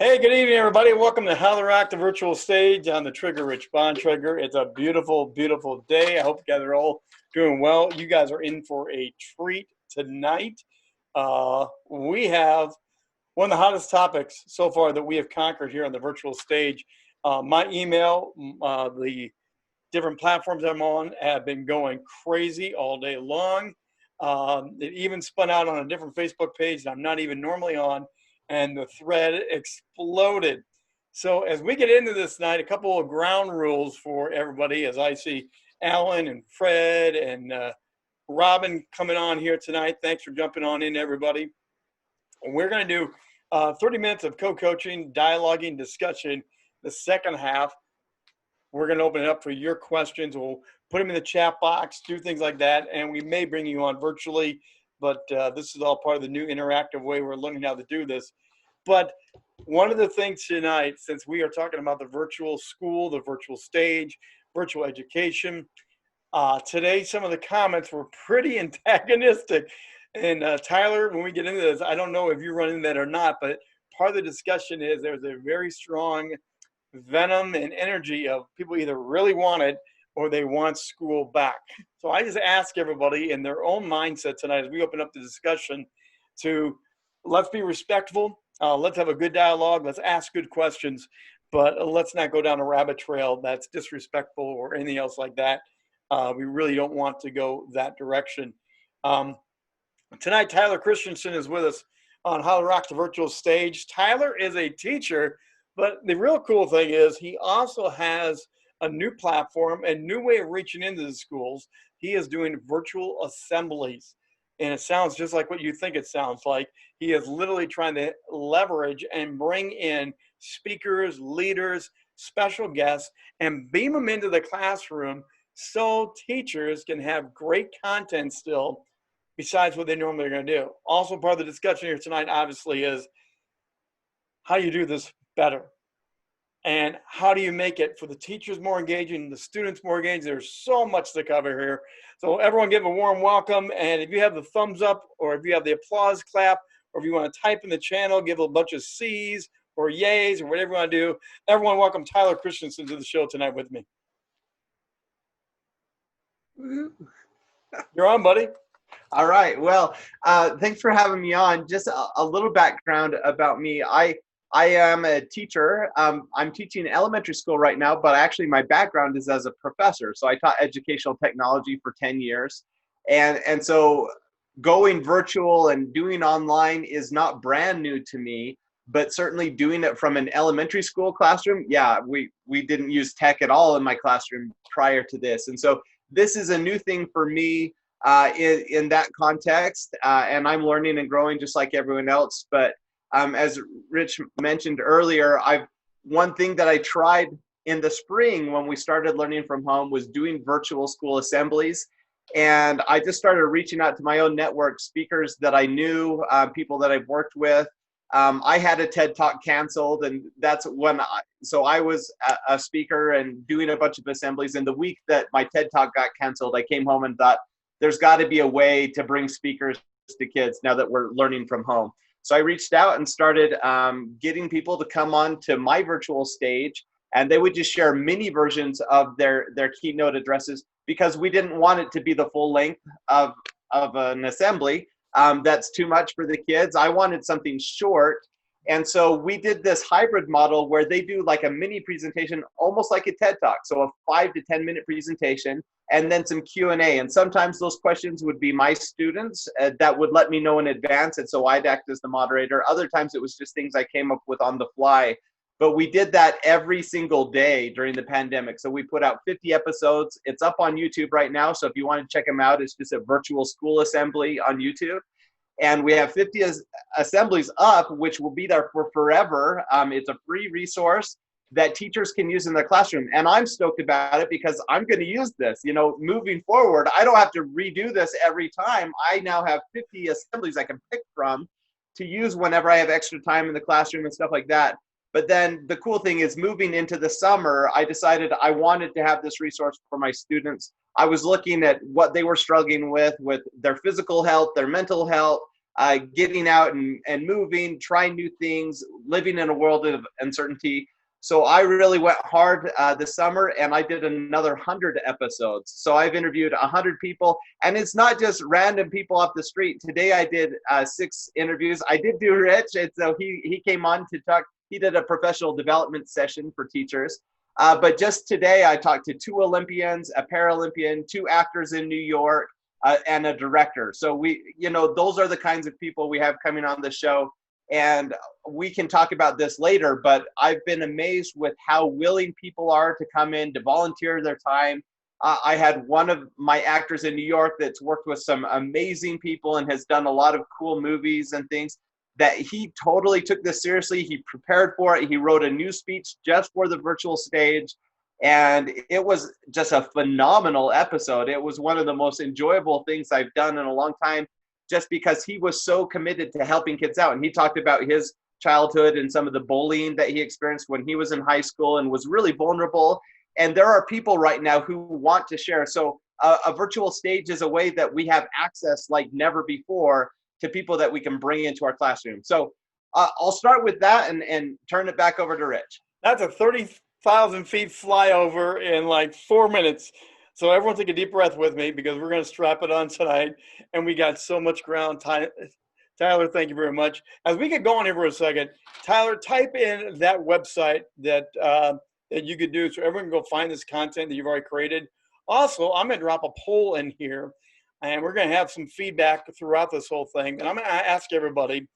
Hey, good evening, everybody. Welcome to How to Rock the Virtual Stage on the Trigger, Rich Bontrager. It's a beautiful, beautiful day. I hope you guys are all doing well. You guys are in for a treat tonight. We have one of the hottest topics so far that we have conquered here on the virtual stage. My email, the different platforms I'm on have been going crazy all day long. It even spun out on a different Facebook page that I'm not even normally on, and the thread exploded. So as we get into this tonight, a couple of ground rules for everybody as I see Alan and Fred and Robin coming on here tonight. Thanks for jumping on in, everybody. And we're going to do 30 minutes of co-coaching, dialoguing, discussion. The second half, we're going to open it up for your questions. We'll put them in the chat box, do things like that, and we may bring you on virtually, but this is all part of the new interactive way we're learning how to do this. But one of the things tonight, since we are talking about the virtual school, the virtual stage, virtual education, today some of the comments were pretty antagonistic. And Tyler, when we get into this, I don't know if you run into that or not, but part of the discussion is there's a very strong venom and energy of people either really want it or they want school back. So I just ask everybody in their own mindset tonight as we open up the discussion to let's be respectful, let's have a good dialogue, let's ask good questions, but let's not go down a rabbit trail that's disrespectful or anything else like that. We really don't want to go that direction. Tonight, Tyler Christensen is with us on How to Rock the Virtual Stage. Tyler is a teacher, but the real cool thing is he also has a new platform, a new way of reaching into the schools. He is doing virtual assemblies, and it sounds just like what you think it sounds like. He is literally trying to leverage and bring in speakers, leaders, special guests, and beam them into the classroom so teachers can have great content still besides what they normally are going to do. Also, part of the discussion here tonight, obviously, is how you do this better. And how do you make it for the teachers more engaging, the students more engaged? There's so much to cover here. So everyone give a warm welcome. And if you have the thumbs up or if you have the applause clap, or if you want to type in the channel, give a bunch of C's or yays or whatever you want to do. Everyone welcome Tyler Christensen to the show tonight with me. You're on, buddy. All right. Well, thanks for having me on. Just a little background about me. I am a teacher. I'm teaching elementary school right now, but actually my background is as a professor. So I taught educational technology for 10 years. And so going virtual and doing online is not brand new to me, but certainly doing it from an elementary school classroom. Yeah, we didn't use tech at all in my classroom prior to this. And so this is a new thing for me in that context. And I'm learning and growing just like everyone else. But as Rich mentioned earlier, one thing that I tried in the spring when we started learning from home was doing virtual school assemblies. And I just started reaching out to my own network, speakers that I knew, people that I've worked with. I had a TED Talk canceled, and that's when I was a speaker and doing a bunch of assemblies. And the week that my TED Talk got canceled, I came home and thought, there's got to be a way to bring speakers to kids now that we're learning from home. So I reached out and started getting people to come on to my virtual stage, and they would just share mini versions of their keynote addresses because we didn't want it to be the full length of an assembly. That's too much for the kids. I wanted something short. And so we did this hybrid model where they do like a mini presentation, almost like a TED Talk. So a 5 to 10 minute presentation and then some Q&A. And sometimes those questions would be my students that would let me know in advance. And so I'd act as the moderator. Other times it was just things I came up with on the fly. But we did that every single day during the pandemic. So we put out 50 episodes. It's up on YouTube right now. So if you want to check them out, it's just a virtual school assembly on YouTube. And we have 50 assemblies up, which will be there for forever. It's a free resource that teachers can use in their classroom. And I'm stoked about it because I'm going to use this. You know, moving forward, I don't have to redo this every time. I now have 50 assemblies I can pick from to use whenever I have extra time in the classroom and stuff like that. But then the cool thing is moving into the summer, I decided I wanted to have this resource for my students. I was looking at what they were struggling with their physical health, their mental health, getting out and moving, trying new things, living in a world of uncertainty. So I really went hard this summer, and I did another 100 episodes. So I've interviewed 100 people, and it's not just random people off the street. Today I did 6 interviews. I did do Rich, and so he came on to talk. He did a professional development session for teachers. But just today I talked to 2 Olympians, a Paralympian, 2 actors in New York, and a director. So those are the kinds of people we have coming on the show. And we can talk about this later, but I've been amazed with how willing people are to come in, to volunteer their time. I had one of my actors in New York that's worked with some amazing people and has done a lot of cool movies and things, that he totally took this seriously. He prepared for it. He wrote a new speech just for the virtual stage. And it was just a phenomenal episode. It was one of the most enjoyable things I've done in a long time, just because he was so committed to helping kids out. And he talked about his childhood and some of the bullying that he experienced when he was in high school and was really vulnerable. And there are people right now who want to share. So a virtual stage is a way that we have access like never before to people that we can bring into our classroom. So I'll start with that and turn it back over to Rich. That's a 30,000 feet flyover in like 4 minutes. So everyone take a deep breath with me, because we're going to strap it on tonight, and we got so much ground. Tyler, thank you very much. As we get going here for a second, Tyler, type in that website that you could do so everyone can go find this content that you've already created. Also, I'm going to drop a poll in here, and we're going to have some feedback throughout this whole thing. And I'm going to ask everybody,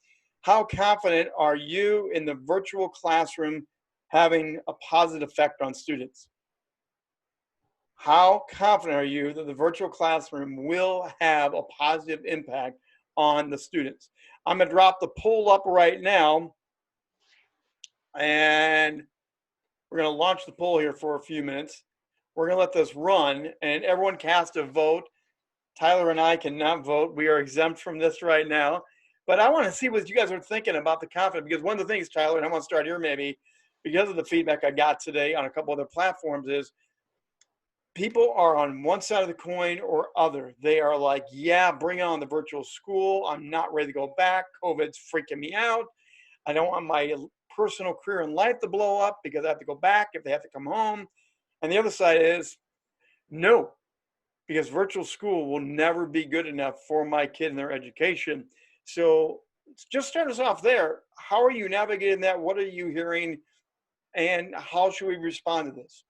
how confident are you in the virtual classroom having a positive effect on students? How confident are you that the virtual classroom will have a positive impact on the students? I'm going to drop the poll up right now, and we're going to launch the poll here for a few minutes. We're going to let this run, and everyone cast a vote. Tyler and I cannot vote. We are exempt from this right now. But I want to see what you guys are thinking about the confidence, because one of the things, Tyler, and I want to start here maybe, because of the feedback I got today on a couple other platforms, is people are on one side of the coin or other. They are like, yeah, bring on the virtual school. I'm not ready to go back. COVID's freaking me out. I don't want my personal career and life to blow up because I have to go back if they have to come home. And the other side is, no, because virtual school will never be good enough for my kid and their education. So just start us off there. How are you navigating that? What are you hearing? And how should we respond to this?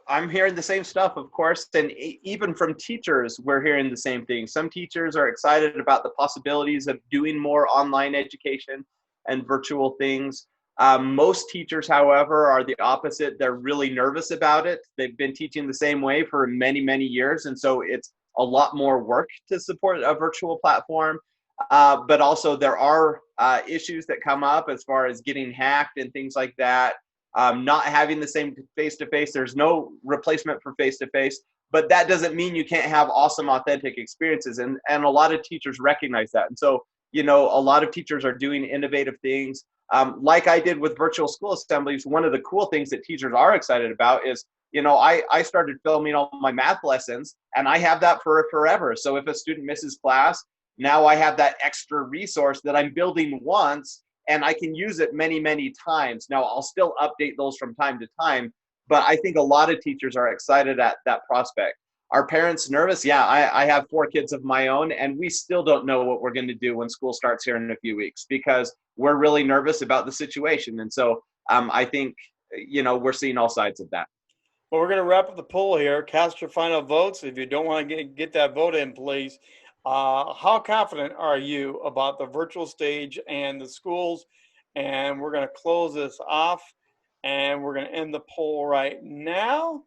I'm hearing the same stuff, of course, and even from teachers, we're hearing the same thing. Some teachers are excited about the possibilities of doing more online education and virtual things. Most teachers, however, are the opposite. They're really nervous about it. They've been teaching the same way for many, many years, and so it's a lot more work to support a virtual platform. But also there are issues that come up as far as getting hacked and things like that. Not having the same face-to-face. There's no replacement for face-to-face, but that doesn't mean you can't have awesome, authentic experiences. And a lot of teachers recognize that. And so, a lot of teachers are doing innovative things. Like I did with virtual school assemblies, one of the cool things that teachers are excited about is, I started filming all my math lessons, and I have that for forever. So if a student misses class, now I have that extra resource that I'm building once, and I can use it many, many times. Now, I'll still update those from time to time, but I think a lot of teachers are excited at that prospect. Are parents nervous? Yeah, I have 4 kids of my own, and we still don't know what we're going to do when school starts here in a few weeks, because we're really nervous about the situation. And so I think, we're seeing all sides of that. Well, we're going to wrap up the poll here. Cast your final votes. If you don't want to get that vote in, please. How confident are you about the virtual stage and the schools? And we're going to close this off, and we're going to end the poll right now.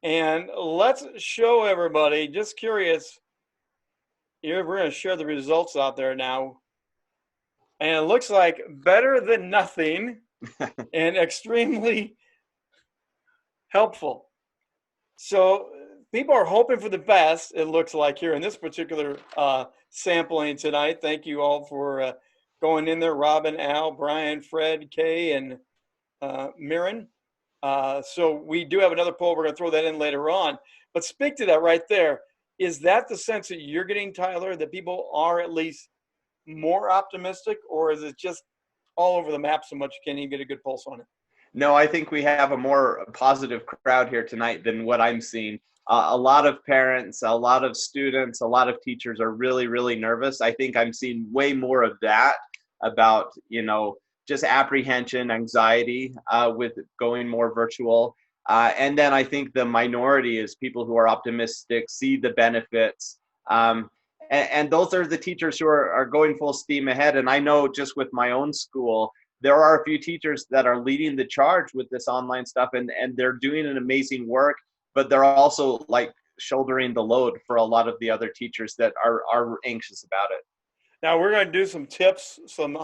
And let's show everybody, just curious, we're going to share the results out there now. And it looks like better than nothing and extremely helpful. So people are hoping for the best, it looks like, here in this particular sampling tonight. Thank you all for going in there. Robin, Al, Brian, Fred, Kay, and Mirren. So we do have another poll. We're going to throw that in later on. But speak to that right there. Is that the sense that you're getting, Tyler, that people are at least more optimistic, or is it just all over the map so much you can't even get a good pulse on it? No, I think we have a more positive crowd here tonight than what I'm seeing. A lot of parents, a lot of students, a lot of teachers are really, really nervous. I think I'm seeing way more of that about, just apprehension, anxiety with going more virtual. And then I think the minority is people who are optimistic, see the benefits. And those are the teachers who are going full steam ahead. And I know just with my own school, there are a few teachers that are leading the charge with this online stuff, and they're doing an amazing work, but they're also like shouldering the load for a lot of the other teachers that are anxious about it. Now we're going to do some tips, some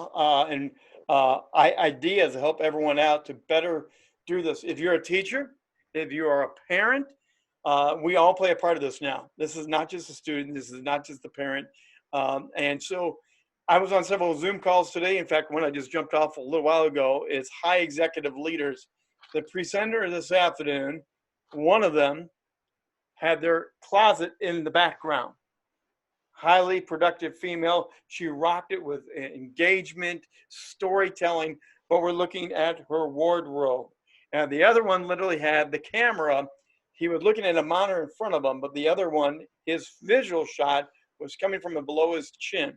ideas to help everyone out to better do this. If you're a teacher, if you are a parent, we all play a part of this now. This is not just a student. This is not just the parent. And so I was on several Zoom calls today. In fact, one I just jumped off a little while ago is high executive leaders. The presenter this afternoon, one of them had their closet in the background. Highly productive female. She rocked it with engagement, storytelling, but we're looking at her wardrobe. And the other one literally had the camera. He was looking at a monitor in front of him, but the other one, his visual shot was coming from below his chin.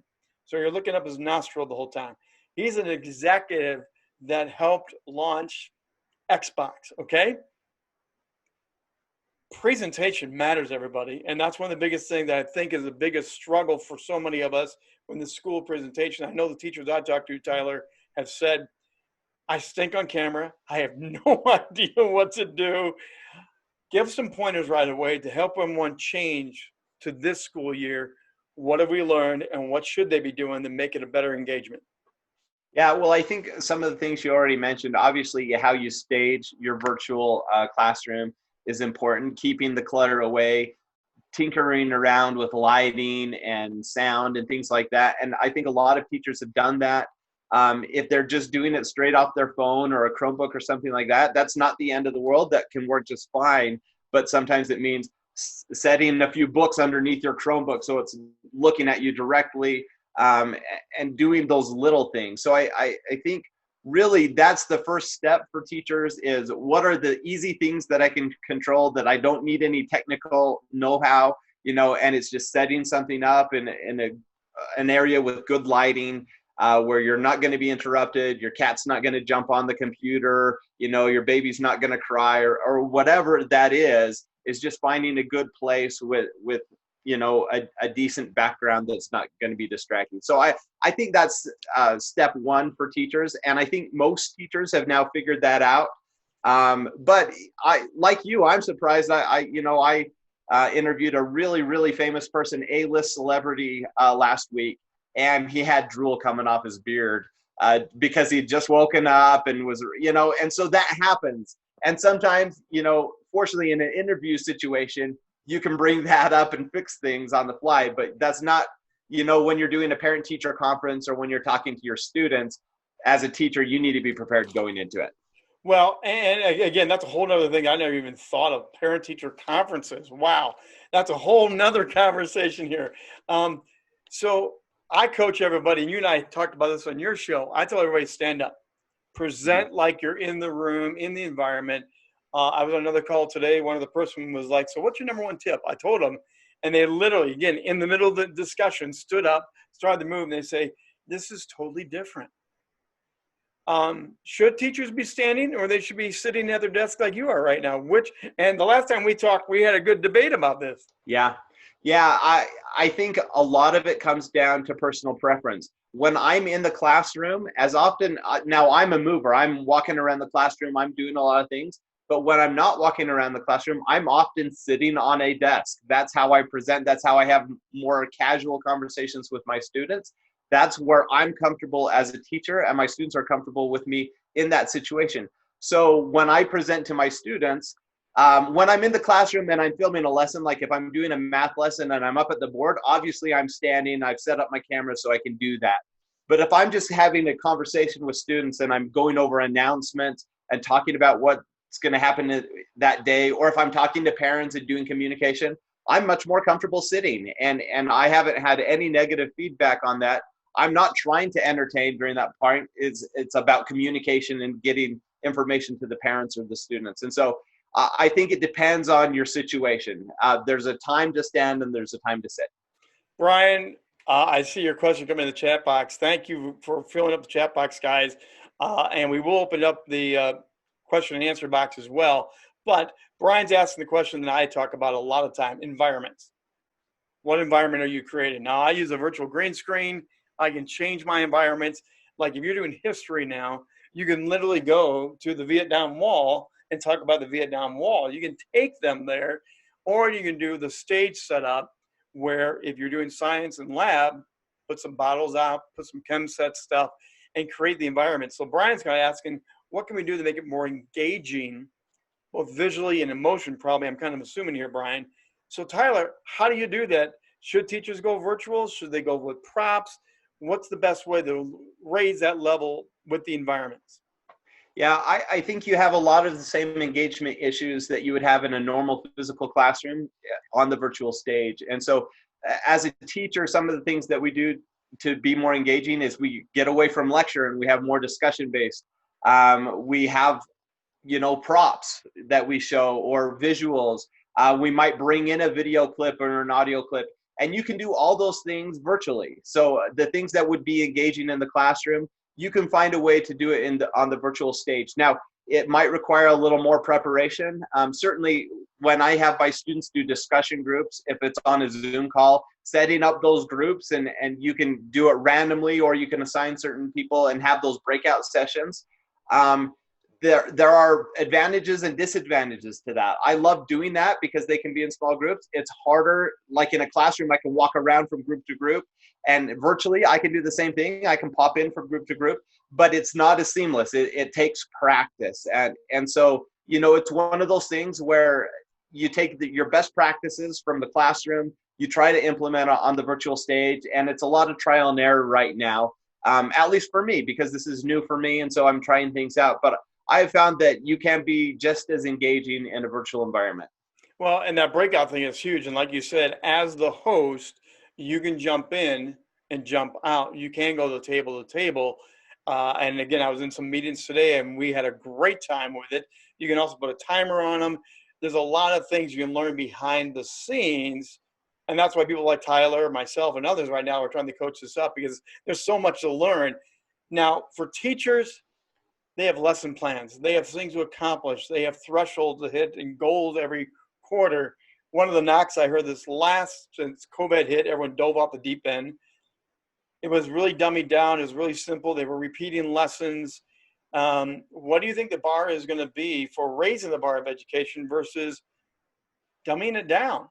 So you're looking up his nostril the whole time. He's an executive that helped launch Xbox, okay? Presentation matters, everybody. And that's one of the biggest things that I think is the biggest struggle for so many of us when the school presentation. I know the teachers I talked to, Tyler, have said, I stink on camera. I have no idea what to do. Give some pointers right away to help everyone change to this school year. What have we learned and what should they be doing to make it a better engagement? Yeah, well, I think some of the things you already mentioned, obviously how you stage your virtual classroom is important, keeping the clutter away, tinkering around with lighting and sound and things like that. And I think a lot of teachers have done that. If they're just doing it straight off their phone or a Chromebook or something like that, that's not the end of the world. That can work just fine. But sometimes it means setting a few books underneath your Chromebook so it's looking at you directly, and doing those little things. So I think really that's the first step for teachers is what are the easy things that I can control that I don't need any technical know-how, and it's just setting something up in an area with good lighting, where you're not going to be interrupted, your cat's not going to jump on the computer, your baby's not going to cry or whatever that is just finding a good place with a decent background that's not going to be distracting. So I think that's step one for teachers. And I think most teachers have now figured that out. But like you, I'm surprised. I interviewed a really, really famous person, A-list celebrity last week, and he had drool coming off his beard because he'd just woken up and was, and so that happens. And sometimes, fortunately in an interview situation, you can bring that up and fix things on the fly, but that's not, when you're doing a parent-teacher conference or when you're talking to your students, as a teacher, you need to be prepared going into it. Well, and again, that's a whole nother thing. I never even thought of parent-teacher conferences. Wow. That's a whole nother conversation here. So I coach everybody, and you and I talked about this on your show. I tell everybody, stand up, present like you're in the room, in the environment. I was on another call today. One of the person was like, so what's your number one tip? I told them, and they literally, again, in the middle of the discussion, stood up, started to move, and they say, this is totally different. Should teachers be standing or they should be sitting at their desk like you are right now? And the last time we talked, we had a good debate about this. Yeah. I think a lot of it comes down to personal preference. When I'm in the classroom, as often, now I'm a mover, I'm walking around the classroom, I'm doing a lot of things. But when I'm not walking around the classroom, I'm often sitting on a desk. That's how I present. That's how I have more casual conversations with my students. That's where I'm comfortable as a teacher, and my students are comfortable with me in that situation. So when I present to my students, when I'm in the classroom and I'm filming a lesson, like if I'm doing a math lesson and I'm up at the board, obviously I'm standing, I've set up my camera so I can do that. But if I'm just having a conversation with students and I'm going over announcements and talking about what's going to happen that day, or if I'm talking to parents and doing communication, I'm much more comfortable sitting, and I haven't had any negative feedback on that. I'm not trying to entertain during that part. It's about communication and getting information to the parents or the students. And so I think it depends on your situation. There's a time to stand and there's a time to sit. Brian, I see your question come in the chat box. Thank you for filling up the chat box, guys. And we will open up the question and answer box as well. But Brian's asking the question that I talk about a lot of time: environments. What environment are you creating? Now, I use a virtual green screen. I can change my environments. Like if you're doing history now, you can literally go to the Vietnam Wall and talk about the Vietnam Wall. You can take them there, or you can do the stage setup where if you're doing science and lab, put some bottles out, put some chem set stuff, and create the environment. So Brian's kind of asking, what can we do to make it more engaging, both visually and emotion, probably, I'm kind of assuming here, Brian. So Tyler, how do you do that? Should teachers go virtual? Should they go with props? What's the best way to raise that level with the environments? Yeah, I think you have a lot of the same engagement issues that you would have in a normal physical classroom on the virtual stage. And so as a teacher, some of the things that we do to be more engaging is we get away from lecture and we have more discussion based. We have, props that we show or visuals. We might bring in a video clip or an audio clip, and you can do all those things virtually. So the things that would be engaging in the classroom, you can find a way to do it on the virtual stage. Now, it might require a little more preparation. Certainly, when I have my students do discussion groups, if it's on a Zoom call, setting up those groups, and you can do it randomly, or you can assign certain people and have those breakout sessions. There are advantages and disadvantages to that. I love doing that because they can be in small groups. It's harder, like in a classroom, I can walk around from group to group, and virtually I can do the same thing. I can pop in from group to group, but it's not as seamless. It takes practice. And so, it's one of those things where you take your best practices from the classroom, you try to implement it on the virtual stage, and it's a lot of trial and error right now, at least for me, because this is new for me, and so I'm trying things out. But I've found that you can be just as engaging in a virtual environment. Well, and that breakout thing is huge. And like you said, as the host, you can jump in and jump out. You can go to table. And again, I was in some meetings today and we had a great time with it. You can also put a timer on them. There's a lot of things you can learn behind the scenes. And that's why people like Tyler, myself, and others right now are trying to coach this up, because there's so much to learn. Now, for teachers, they have lesson plans. They have things to accomplish. They have thresholds to hit and goals every quarter. One of the knocks I heard since COVID hit, everyone dove off the deep end. It was really dummied down. It was really simple. They were repeating lessons. What do you think the bar is going to be for raising the bar of education versus dumbing it down?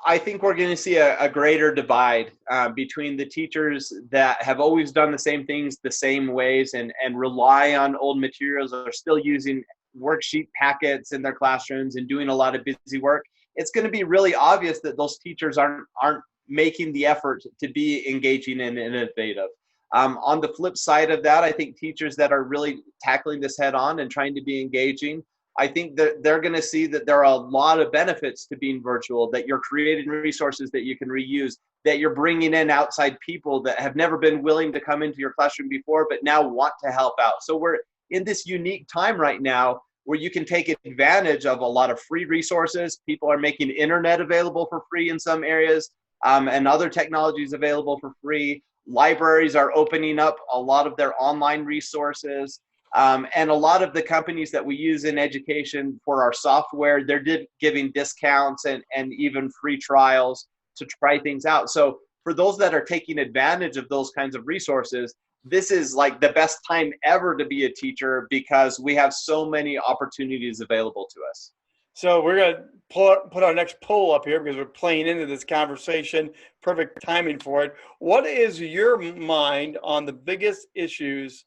I think we're going to see a greater divide between the teachers that have always done the same things the same ways and rely on old materials, or are still using worksheet packets in their classrooms and doing a lot of busy work. It's going to be really obvious that those teachers aren't making the effort to be engaging and innovative. On the flip side of that, I think teachers that are really tackling this head on and trying to be engaging, I think that they're going to see that there are a lot of benefits to being virtual, that you're creating resources that you can reuse, that you're bringing in outside people that have never been willing to come into your classroom before, but now want to help out. So we're in this unique time right now where you can take advantage of a lot of free resources. People are making internet available for free in some areas, and other technologies available for free. Libraries are opening up a lot of their online resources. And a lot of the companies that we use in education for our software, they're giving discounts and even free trials to try things out. So for those that are taking advantage of those kinds of resources, this is like the best time ever to be a teacher, because we have so many opportunities available to us. So we're going to put our next poll up here because we're playing into this conversation. Perfect timing for it. What is your mind on the biggest issues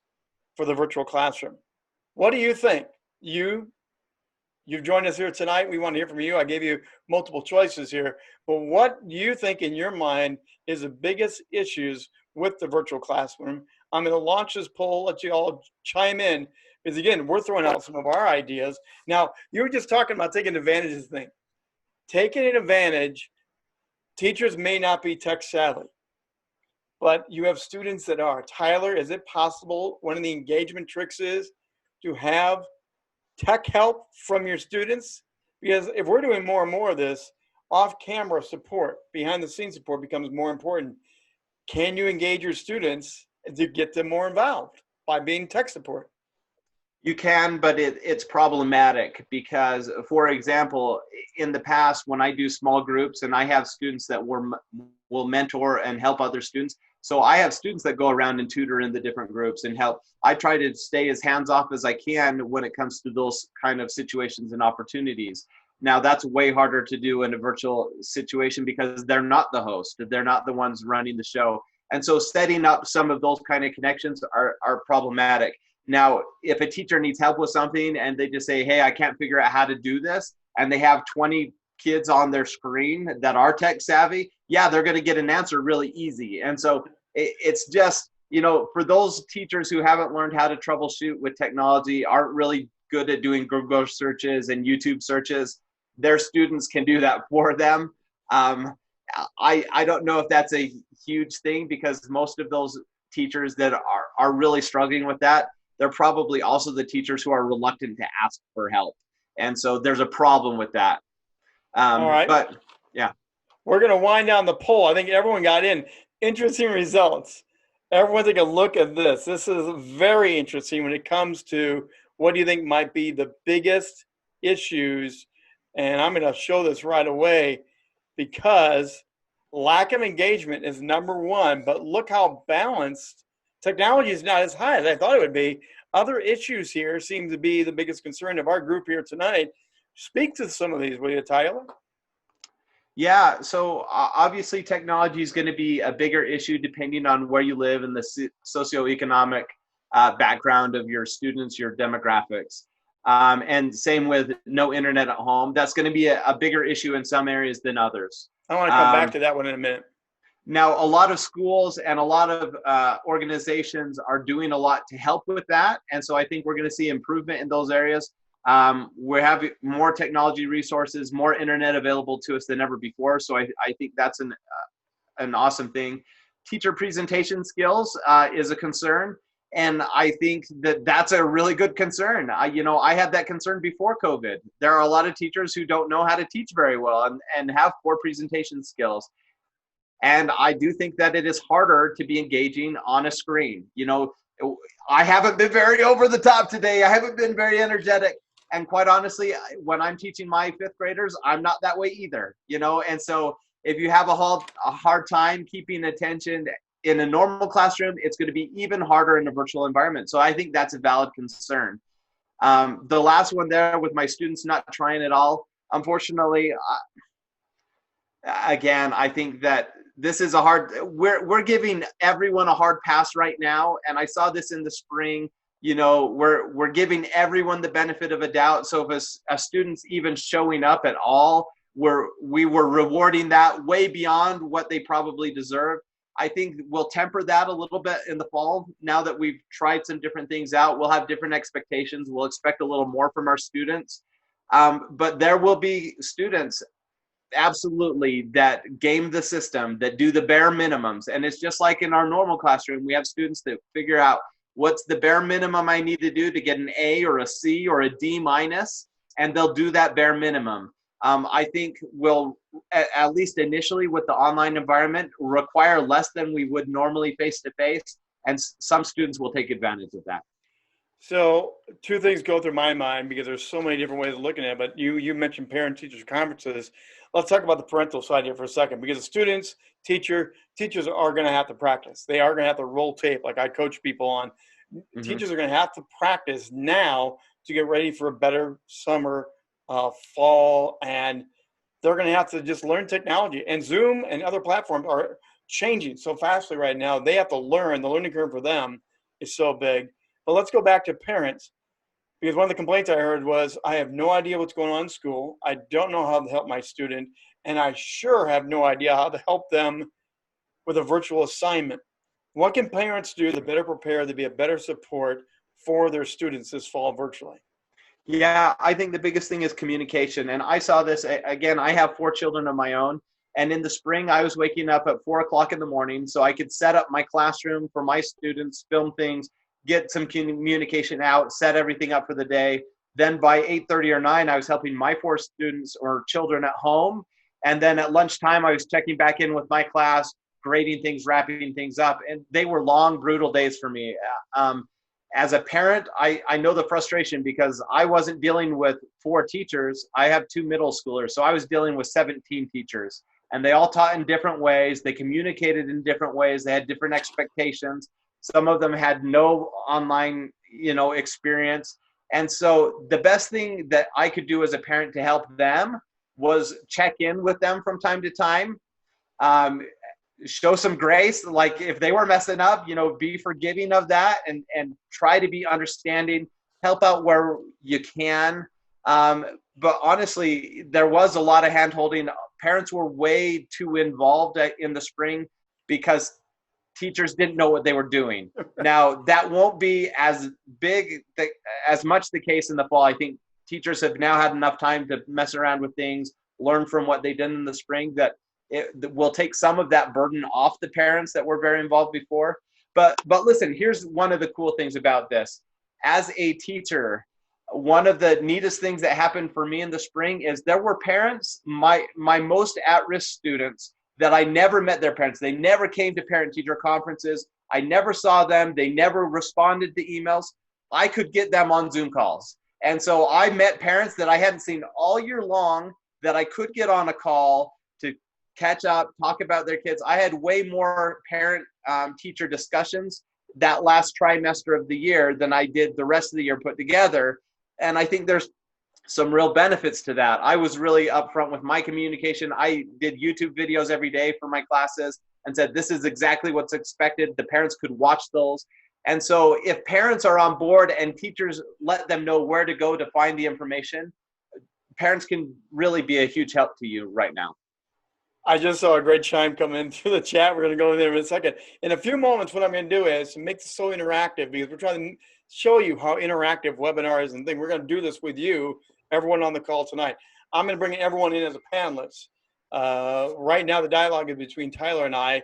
for the virtual classroom? What do you think? You've joined us here tonight. We want to hear from you. I gave you multiple choices here, but what do you think in your mind is the biggest issues with the virtual classroom? I'm going to launch this poll, let you all chime in, because again, we're throwing out some of our ideas. Now, you were just talking about taking advantage of the thing. taking advantage. Teachers may not be tech savvy, but you have students that are. Tyler, is it possible one of the engagement tricks is to have tech help from your students? Because if we're doing more and more of this, off-camera support, behind-the-scenes support becomes more important. Can you engage your students to get them more involved by being tech support? You can, but it's problematic because, for example, in the past, when I do small groups and I have students that will mentor and help other students. So I have students that go around and tutor in the different groups and help. I try to stay as hands-off as I can when it comes to those kind of situations and opportunities. Now, that's way harder to do in a virtual situation because they're not the host. They're not the ones running the show. And so setting up some of those kind of connections are problematic. Now, if a teacher needs help with something and they just say, hey, I can't figure out how to do this, and they have 20 kids on their screen that are tech savvy, yeah, they're going to get an answer really easy. And so it's just, for those teachers who haven't learned how to troubleshoot with technology, aren't really good at doing Google searches and YouTube searches, their students can do that for them. I don't know if that's a huge thing because most of those teachers that are really struggling with that, they're probably also the teachers who are reluctant to ask for help. And so there's a problem with that. All right. But yeah. We're going to wind down the poll. I think everyone got in. Interesting results. Everyone take a look at this. This is very interesting when it comes to what do you think might be the biggest issues. And I'm going to show this right away because lack of engagement is number one. But look how balanced. Technology is not as high as I thought it would be. Other issues here seem to be the biggest concern of our group here tonight. Speak to some of these, will you, Tyler? Yeah, so obviously technology is going to be a bigger issue depending on where you live and the socioeconomic background of your students, your demographics. And same with no internet at home. That's going to be a bigger issue in some areas than others. I want to come back to that one in a minute. Now, a lot of schools and a lot of organizations are doing a lot to help with that. And so I think we're going to see improvement in those areas. We have more technology resources, more internet available to us than ever before. So I think that's an awesome thing. Teacher presentation skills is a concern. And I think that's a really good concern. I had that concern before COVID. There are a lot of teachers who don't know how to teach very well and have poor presentation skills. And I do think that it is harder to be engaging on a screen. I haven't been very over the top today. I haven't been very energetic. And quite honestly, when I'm teaching my fifth graders, I'm not that way either, And so if you have a hard time keeping attention in a normal classroom, it's going to be even harder in a virtual environment. So I think that's a valid concern. The last one there with my students not trying at all, unfortunately, again, I think that this is we're giving everyone a hard pass right now. And I saw this in the spring, we're giving everyone the benefit of a doubt. So if a student's even showing up at all, we were rewarding that way beyond what they probably deserve. I think we'll temper that a little bit in the fall. Now that we've tried some different things out, we'll have different expectations. We'll expect a little more from our students. But there will be students absolutely that game the system, that do the bare minimums. And it's just like in our normal classroom, we have students that figure out what's the bare minimum I need to do to get an A or a C or a D minus, and they'll do that bare minimum. I think we'll, at least initially with the online environment, require less than we would normally face-to-face, and some students will take advantage of that. So two things go through my mind because there's so many different ways of looking at it, but you mentioned parent-teachers conferences. Let's talk about the parental side here for a second, because the students, teachers are going to have to practice. They are going to have to roll tape like I coach people on. Mm-hmm. Teachers are going to have to practice now to get ready for a better summer, fall, and they're going to have to just learn technology. And Zoom and other platforms are changing so fastly right now. They have to learn. The learning curve for them is so big. But let's go back to parents, because one of the complaints I heard was, I have no idea what's going on in school. I don't know how to help my student, and I sure have no idea how to help them with a virtual assignment. What can parents do to better prepare to be a better support for their students this fall virtually? Yeah, I think the biggest thing is communication. And I saw this again. I have 4 children of my own. And in the spring, I was waking up at 4 o'clock in the morning so I could set up my classroom for my students, film things, get some communication out, set everything up for the day. Then by 8:30 or 9, I was helping my 4 students or children at home. And then at lunchtime, I was checking back in with my class, grading things, wrapping things up. And they were long, brutal days for me. As a parent, I know the frustration because I wasn't dealing with 4 teachers. I have 2 middle schoolers. So I was dealing with 17 teachers, and they all taught in different ways. They communicated in different ways. They had different expectations. Some of them had no online, experience. And so the best thing that I could do as a parent to help them was check in with them from time to time. Um, Show some grace, like if they were messing up, be forgiving of that, and try to be understanding, help out where you can. But honestly, there was a lot of hand holding. Parents were way too involved in the spring because teachers didn't know what they were doing. Now that won't be as as much the case in the fall. I think teachers have now had enough time to mess around with things, learn from what they did in the spring, that it will take some of that burden off the parents that were very involved before. But listen, here's one of the cool things about this. As a teacher, one of the neatest things that happened for me in the spring is there were parents, my most at-risk students, that I never met their parents. They never came to parent-teacher conferences. I never saw them. They never responded to emails. I could get them on Zoom calls. And so I met parents that I hadn't seen all year long that I could get on a call to catch up, talk about their kids. I had way more parent-teacher discussions that last trimester of the year than I did the rest of the year put together. And I think there's some real benefits to that. I was really upfront with my communication. I did YouTube videos every day for my classes and said, this is exactly what's expected. The parents could watch those. And so if parents are on board and teachers let them know where to go to find the information, parents can really be a huge help to you right now. I just saw a great chime come in through the chat. We're going to go in there in a second. In a few moments, what I'm going to do is make this so interactive, because we're trying to show you how interactive webinars and things. We're going to do this with you, everyone on the call tonight. I'm going to bring everyone in as a panelist. Right now, the dialogue is between Tyler and I.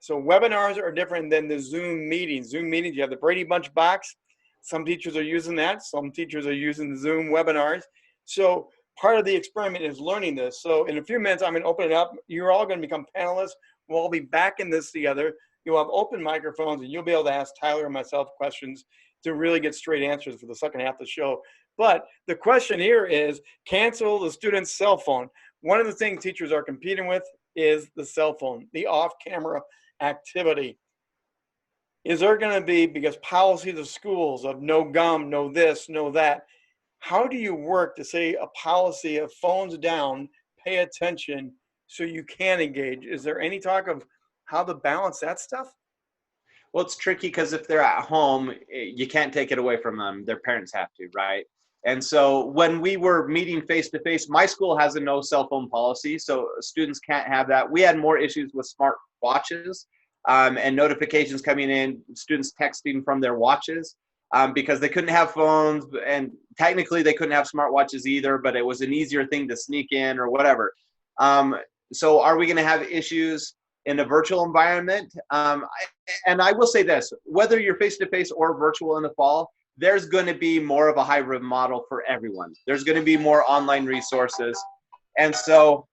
So webinars are different than the Zoom meetings. Zoom meetings, you have the Brady Bunch box. Some teachers are using that. Some teachers are using the Zoom webinars. So part of the experiment is learning this. So in a few minutes, I'm going to open it up. You're all going to become panelists. We'll all be back in this together. You'll have open microphones, and you'll be able to ask Tyler and myself questions to really get straight answers for the second half of the show. But the question here is, cancel the student's cell phone. One of the things teachers are competing with is the cell phone, the off-camera activity. Is there going to be, because policies of schools of no gum, no this, no that, how do you work to say a policy of phones down, pay attention, so you can engage? Is there any talk of how to balance that stuff? Well, it's tricky because if they're at home, you can't take it away from them. Their parents have to, right? And so when we were meeting face-to-face, my school has a no cell phone policy, so students can't have that. We had more issues with smart watches and notifications coming in, students texting from their watches. Because they couldn't have phones, and technically they couldn't have smartwatches either, but it was an easier thing to sneak in or whatever. So are we going to have issues in a virtual environment? And I will say this, whether you're face-to-face or virtual in the fall, there's going to be more of a hybrid model for everyone. There's going to be more online resources. And so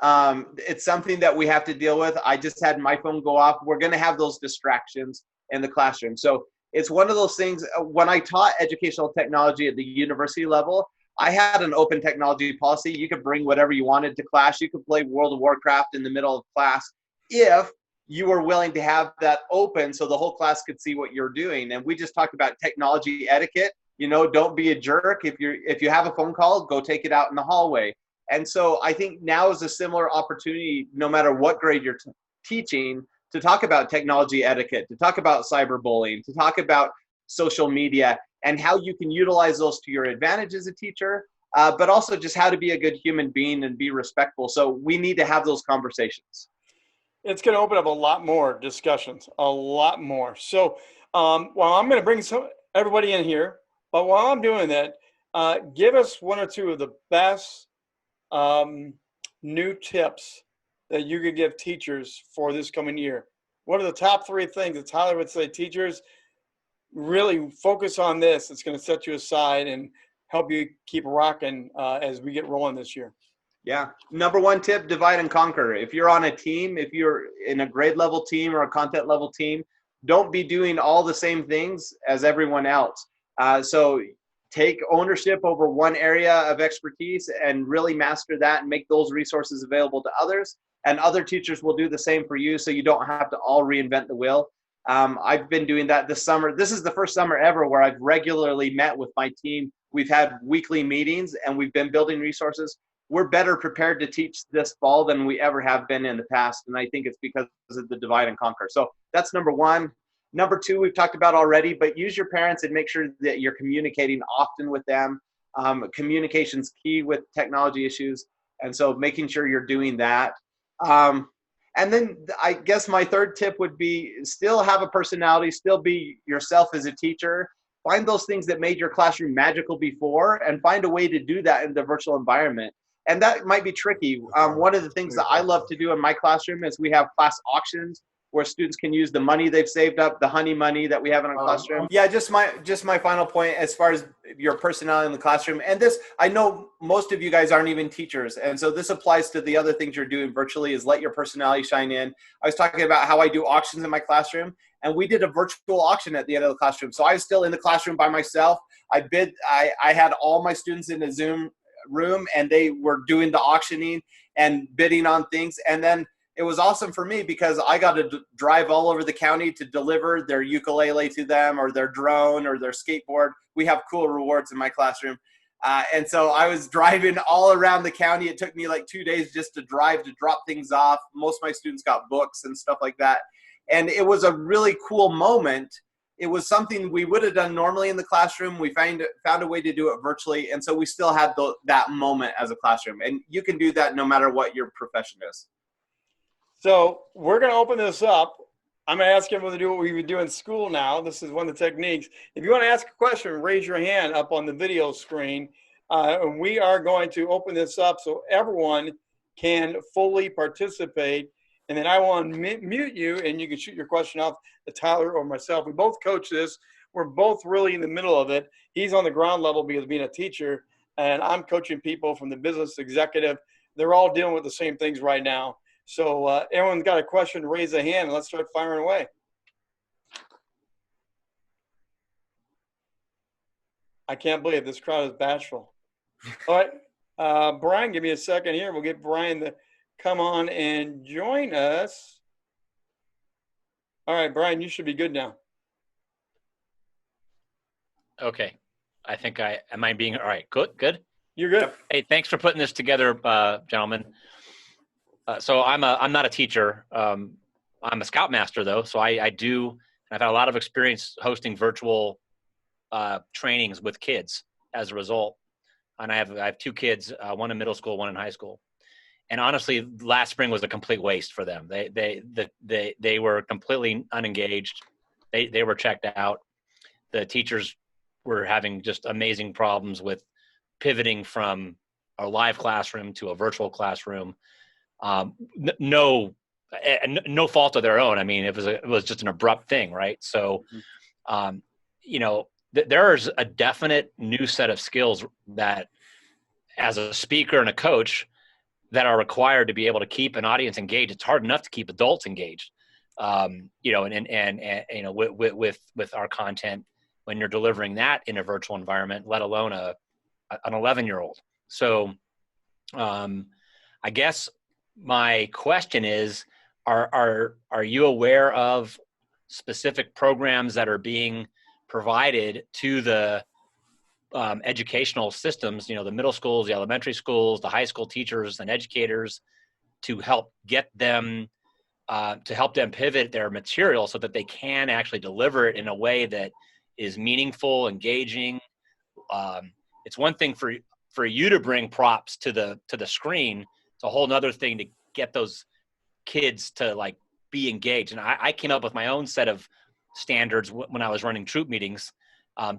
it's something that we have to deal with. I just had my phone go off. We're going to have those distractions in the classroom. So it's one of those things. When I taught educational technology at the university level, I had an open technology policy. You could bring whatever you wanted to class. You could play World of Warcraft in the middle of class if you were willing to have that open so the whole class could see what you're doing. And we just talked about technology etiquette. Don't be a jerk. If you have a phone call, go take it out in the hallway. And so I think now is a similar opportunity, no matter what grade you're teaching, to talk about technology etiquette, to talk about cyberbullying, to talk about social media, and how you can utilize those to your advantage as a teacher, but also just how to be a good human being and be respectful. So we need to have those conversations. It's going to open up a lot more discussions, a lot more. So while I'm going to bring everybody in here, but while I'm doing that, Give us one or two of the best new tips that you could give teachers for this coming year. What are the top three things that Tyler would say, teachers, really focus on this? It's going to set you aside and help you keep rocking as we get rolling this year. Yeah. Number one tip, divide and conquer. If you're on a team, if you're in a grade level team or a content level team, don't be doing all the same things as everyone else. So take ownership over one area of expertise and really master that and make those resources available to others. And other teachers will do the same for you, so you don't have to all reinvent the wheel. I've been doing that this summer. This is the first summer ever where I've regularly met with my team. We've had weekly meetings and we've been building resources. We're better prepared to teach this fall than we ever have been in the past. And I think it's because of the divide and conquer. So that's number one. Number two, we've talked about already, but use your parents and make sure that you're communicating often with them. Communication's key with technology issues. And so making sure you're doing that. And then I guess my third tip would be still have a personality, still be yourself as a teacher. Find those things that made your classroom magical before and find a way to do that in the virtual environment. And that might be tricky. One of the things that I love to do in my classroom is we have class auctions where students can use the money they've saved up, the honey money that we have in our classroom. Yeah, just my final point as far as your personality in the classroom. And this, I know most of you guys aren't even teachers. And so this applies to the other things you're doing virtually, is let your personality shine in. I was talking about how I do auctions in my classroom, and we did a virtual auction at the end of the classroom. So I was still in the classroom by myself. I had all my students in a Zoom room and they were doing the auctioning and bidding on things. And then it was awesome for me because I got to drive all over the county to deliver their ukulele to them, or their drone, or their skateboard. We have cool rewards in my classroom. And so I was driving all around the county. It took me like 2 days just to drive to drop things off. Most of my students got books and stuff like that. And it was a really cool moment. It was something we would have done normally in the classroom. We found a way to do it virtually. And so we still had that moment as a classroom. And you can do that no matter what your profession is. So we're going to open this up. I'm going to ask everyone to do what we would do in school now. This is one of the techniques. If you want to ask a question, raise your hand up on the video screen. And we are going to open this up so everyone can fully participate. And then I will mute you, and you can shoot your question off to Tyler or myself. We both coach this. We're both really in the middle of it. He's on the ground level because of being a teacher, and I'm coaching people from the business executive. They're all dealing with the same things right now. So everyone's got a question, raise a hand, and let's start firing away. I can't believe this crowd is bashful. All right, Brian, give me a second here. We'll get Brian to come on and join us. All right, Brian, you should be good now. Okay. I think am I being all right? Good. You're good. Hey, thanks for putting this together, gentlemen. So I'm not a teacher. I'm a scoutmaster though. So I've had a lot of experience hosting virtual trainings with kids as a result. And I have two kids, one in middle school, one in high school. And honestly, last spring was a complete waste for them. They were completely unengaged. They were checked out. The teachers were having just amazing problems with pivoting from a live classroom to a virtual classroom. No fault of their own. I mean, it was just an abrupt thing, right? So, there's a definite new set of skills that, as a speaker and a coach, that are required to be able to keep an audience engaged. It's hard enough to keep adults engaged, with our content when you're delivering that in a virtual environment, let alone an 11-year-old. So, I guess my question is, are you aware of specific programs that are being provided to the educational systems, the middle schools, the elementary schools, the high school teachers and educators, to help get them, to help them pivot their material so that they can actually deliver it in a way that is meaningful, engaging? It's one thing for you to bring props to the screen. It's a whole nother thing to get those kids to be engaged. And I came up with my own set of standards when I was running troop meetings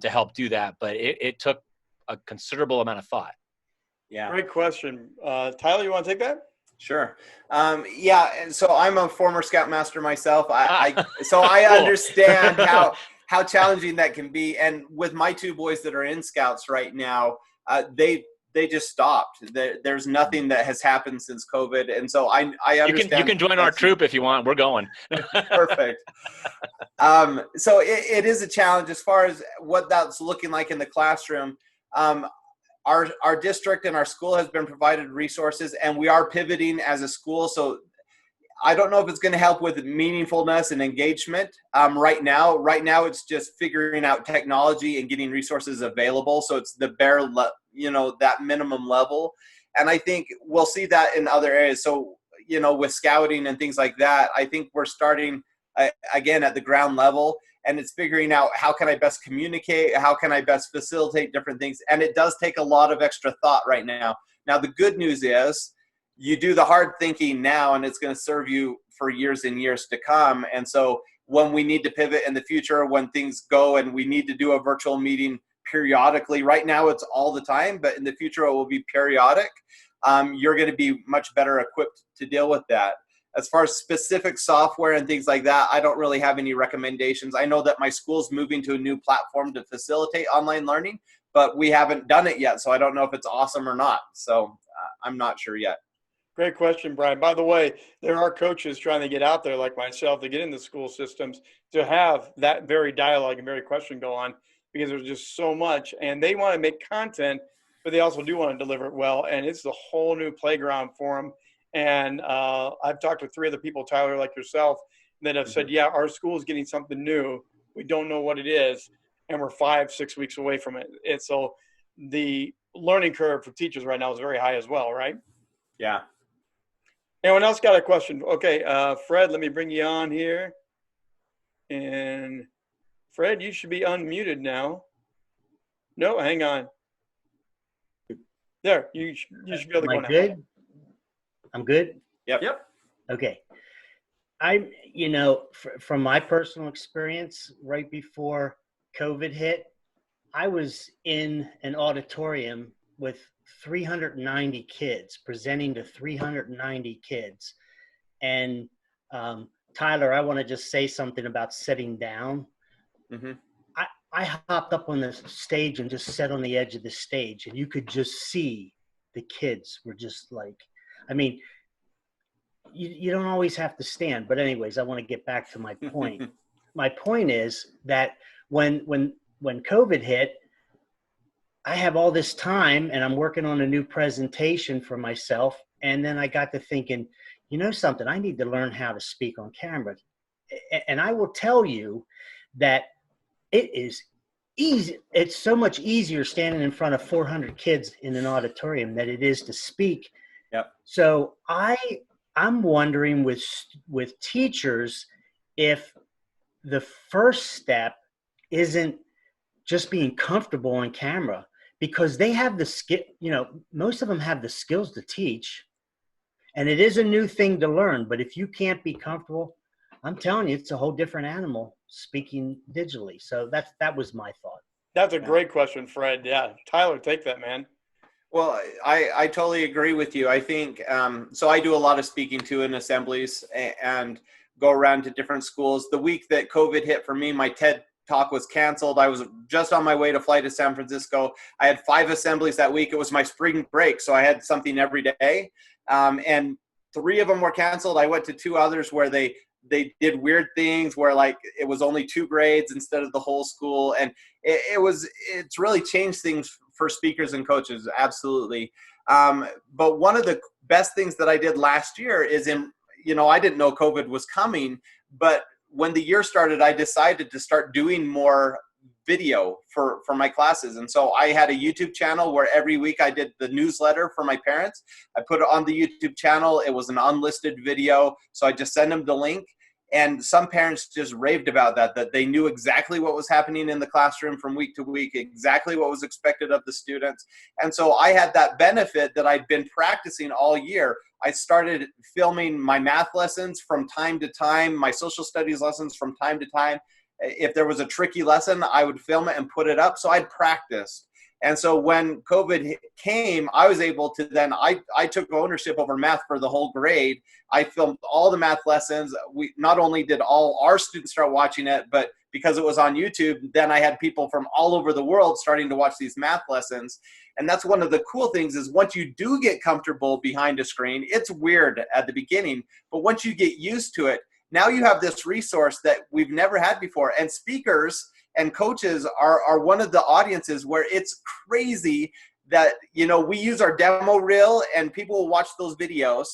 to help do that. But it took a considerable amount of thought. Yeah. Great question. Tyler, you want to take that? Sure. Yeah. And so I'm a former Scoutmaster myself. So I Cool. understand how challenging that can be. And with my two boys that are in Scouts right now, they just stopped. There's nothing that has happened since COVID. And so I understand. You can join our troop if you want. We're going. Perfect. So it is a challenge as far as what that's looking like in the classroom. Our district and our school has been provided resources, and we are pivoting as a school. So I don't know if it's going to help with meaningfulness and engagement right now. Right now, it's just figuring out technology and getting resources available. So it's the bare, that minimum level. And I think we'll see that in other areas. So, with scouting and things like that, I think we're starting again at the ground level. And it's figuring out how can I best communicate, how can I best facilitate different things. And it does take a lot of extra thought right now. Now, the good news is you do the hard thinking now, and it's going to serve you for years and years to come. And so when we need to pivot in the future, when things go and we need to do a virtual meeting periodically, right now it's all the time, but in the future it will be periodic. You're going to be much better equipped to deal with that. As far as specific software and things like that, I don't really have any recommendations. I know that my school's moving to a new platform to facilitate online learning, but we haven't done it yet. So I don't know if it's awesome or not. So I'm not sure yet. Great question, Brian. By the way, there are coaches trying to get out there like myself to get into school systems to have that very dialogue and very question go on, because there's just so much, and they want to make content, but they also do want to deliver it well. And it's a whole new playground for them. And I've talked with 3 other people, Tyler, like yourself, that have said, yeah, our school is getting something new. We don't know what it is, and we're 5-6 weeks away from it. And so the learning curve for teachers right now is very high as well, right? Yeah. Anyone else got a question? Okay, Fred, let me bring you on here. And Fred, you should be unmuted now. No, hang on. There, you should be able to go now. Good? I'm good? Yep. Okay. From my personal experience, right before COVID hit, I was in an auditorium with 390 kids, presenting to 390 kids. And Tyler, I want to just say something about sitting down. Mm-hmm. I hopped up on the stage and just sat on the edge of the stage, and you could just see the kids were just like, you don't always have to stand. But anyways, I want to get back to my point. My point is that when COVID hit, I have all this time and I'm working on a new presentation for myself. And then I got to thinking, something, I need to learn how to speak on camera. And I will tell you that it is easy. It's so much easier standing in front of 400 kids in an auditorium than it is to speak. Yep. So I'm wondering with teachers, if the first step isn't just being comfortable on camera, because they have the skill, most of them have the skills to teach, and it is a new thing to learn. But if you can't be comfortable, I'm telling you, it's a whole different animal speaking digitally. So that was my thought. That's a great question, Fred. Yeah. Tyler, take that, man. Well, I totally agree with you. I think, so I do a lot of speaking to in assemblies and go around to different schools. The week that COVID hit for me, my TED talk was canceled. I was just on my way to fly to San Francisco. I had 5 assemblies that week. It was my spring break, so I had something every day. And 3 of them were canceled. I went to 2 others where they did weird things where it was only 2 grades instead of the whole school. And it's really changed things for speakers and coaches. Absolutely. But one of the best things that I did last year is I didn't know COVID was coming, but when the year started, I decided to start doing more video for my classes. And so I had a YouTube channel where every week I did the newsletter for my parents. I put it on the YouTube channel. It was an unlisted video. So I just send them the link. And some parents just raved about that they knew exactly what was happening in the classroom from week to week, exactly what was expected of the students. And so I had that benefit that I'd been practicing all year. I started filming my math lessons from time to time, my social studies lessons from time to time. If there was a tricky lesson, I would film it and put it up. So I'd practiced. And so when COVID came, I was able to then, I took ownership over math for the whole grade. I filmed all the math lessons. We not only did all our students start watching it, but because it was on YouTube, then I had people from all over the world starting to watch these math lessons. And that's one of the cool things is once you do get comfortable behind a screen, it's weird at the beginning, but once you get used to it, now you have this resource that we've never had before. And speakers and coaches are one of the audiences where it's crazy that, you know, we use our demo reel and people will watch those videos.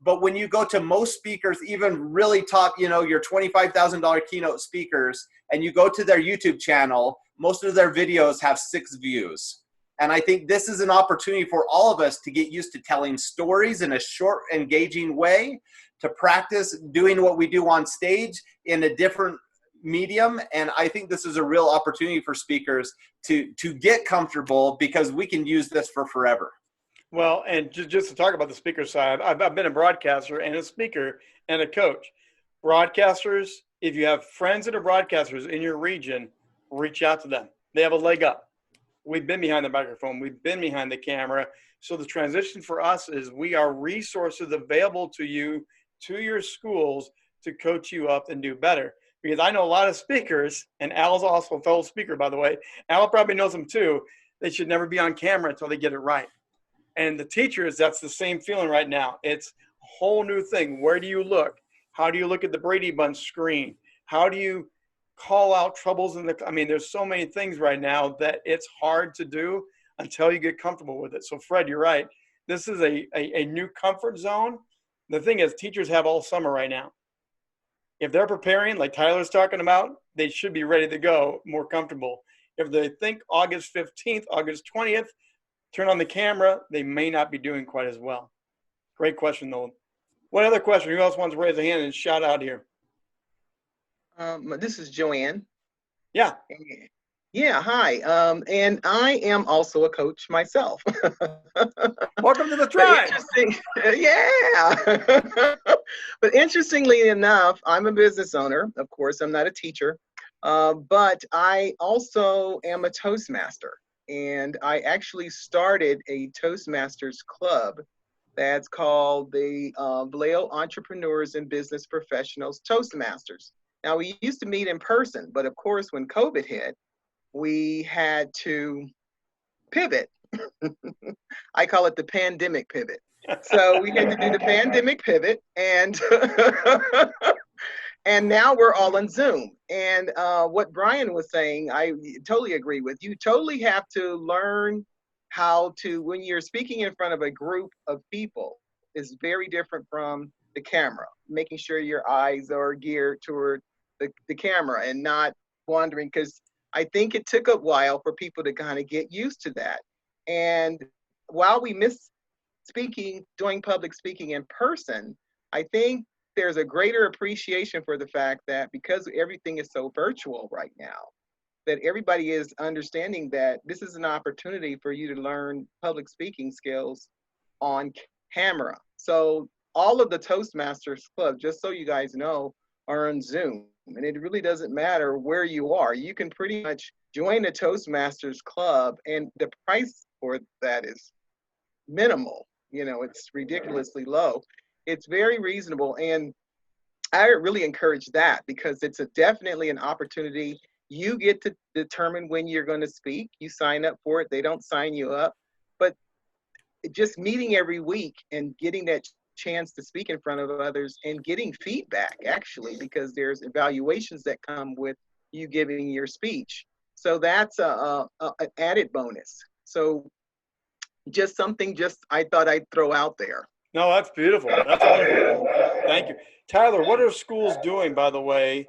But when you go to most speakers, even really top, you know, your $25,000 keynote speakers, and you go to their YouTube channel, most of their videos have 6 views. And I think this is an opportunity for all of us to get used to telling stories in a short, engaging way, to practice doing what we do on stage in a different medium. And I think this is a real opportunity for speakers to get comfortable, because we can use this for forever. Well, and just to talk about the speaker side, I've been a broadcaster and a speaker and a coach. Broadcasters, if you have friends that are broadcasters in your region, reach out to them. They have a leg up. We've been behind the microphone. We've been behind the camera. So the transition for us is we are resources available to you, to your schools, to coach you up and do better. Because I know a lot of speakers, and Al's also a fellow speaker, by the way. Al probably knows them too. They should never be on camera until they get it right. And the teachers, that's the same feeling right now. It's a whole new thing. Where do you look? How do you look at the Brady Bunch screen? How do you call out troubles in the, I mean, there's so many things right now that it's hard to do until you get comfortable with it. So Fred, you're right. This is a new comfort zone. The thing is, teachers have all summer right now. If they're preparing, like Tyler's talking about, they should be ready to go, more comfortable. If they think August 15th, August 20th, turn on the camera, they may not be doing quite as well. Great question, though. What other question? Who else wants to raise a hand and shout out here? This is Joanne. Yeah. Yeah, hi. And I am also a coach myself. Welcome to the tribe. Yeah. But interestingly enough, I'm a business owner. Of course, I'm not a teacher, but I also am a Toastmaster. And I actually started a Toastmasters club that's called the Vallejo Entrepreneurs and Business Professionals Toastmasters. Now, we used to meet in person, but of course, when COVID hit, we had to pivot. I call it the pandemic pivot. So we had to do the pandemic pivot, and and now we're all on Zoom. And what Brian was saying, I totally agree with. You totally have to learn how to, when you're speaking in front of a group of people, is very different from the camera, making sure your eyes are geared toward the camera and not wandering, because I think it took a while for people to kind of get used to that. And while we miss doing public speaking in person, I think there's a greater appreciation for the fact that because everything is so virtual right now, that everybody is understanding that this is an opportunity for you to learn public speaking skills on camera. So all of the Toastmasters Club, just so you guys know, are on Zoom. And it really doesn't matter where you are. You can pretty much join the Toastmasters Club, and the price for that is minimal. You know, it's ridiculously low. It's very reasonable. And I really encourage that, because it's definitely an opportunity. You get to determine when you're going to speak. You sign up for it. They don't sign you up. But just meeting every week and getting that chance to speak in front of others and getting feedback, actually, because there's evaluations that come with you giving your speech. So that's an added bonus. So just something I thought I'd throw out there. No, that's beautiful. That's wonderful. Thank you. Tyler, what are schools doing, by the way,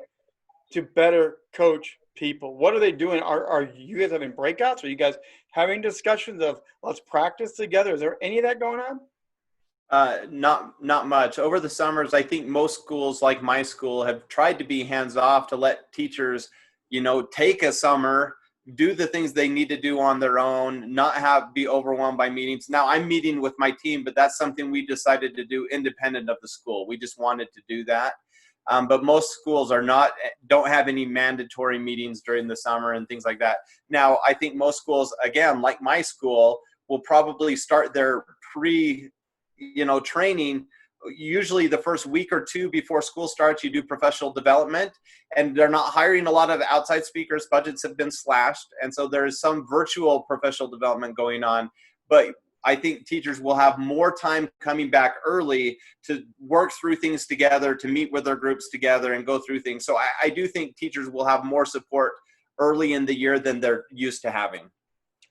to better coach people? What are they doing? Are you guys having breakouts? Are you guys having discussions of let's practice together? Is there any of that going on? Not much. Over the summers, I think most schools, like my school, have tried to be hands off to let teachers, you know, take a summer, do the things they need to do on their own, not be overwhelmed by meetings. Now I'm meeting with my team, but that's something we decided to do independent of the school. We just wanted to do that. But most schools don't have any mandatory meetings during the summer and things like that. Now, I think most schools, again, like my school, will probably start their training. Usually the first week or two before school starts, you do professional development, and they're not hiring a lot of outside speakers. Budgets have been slashed. And so there is some virtual professional development going on. But I think teachers will have more time coming back early to work through things together, to meet with their groups together and go through things. So I do think teachers will have more support early in the year than they're used to having.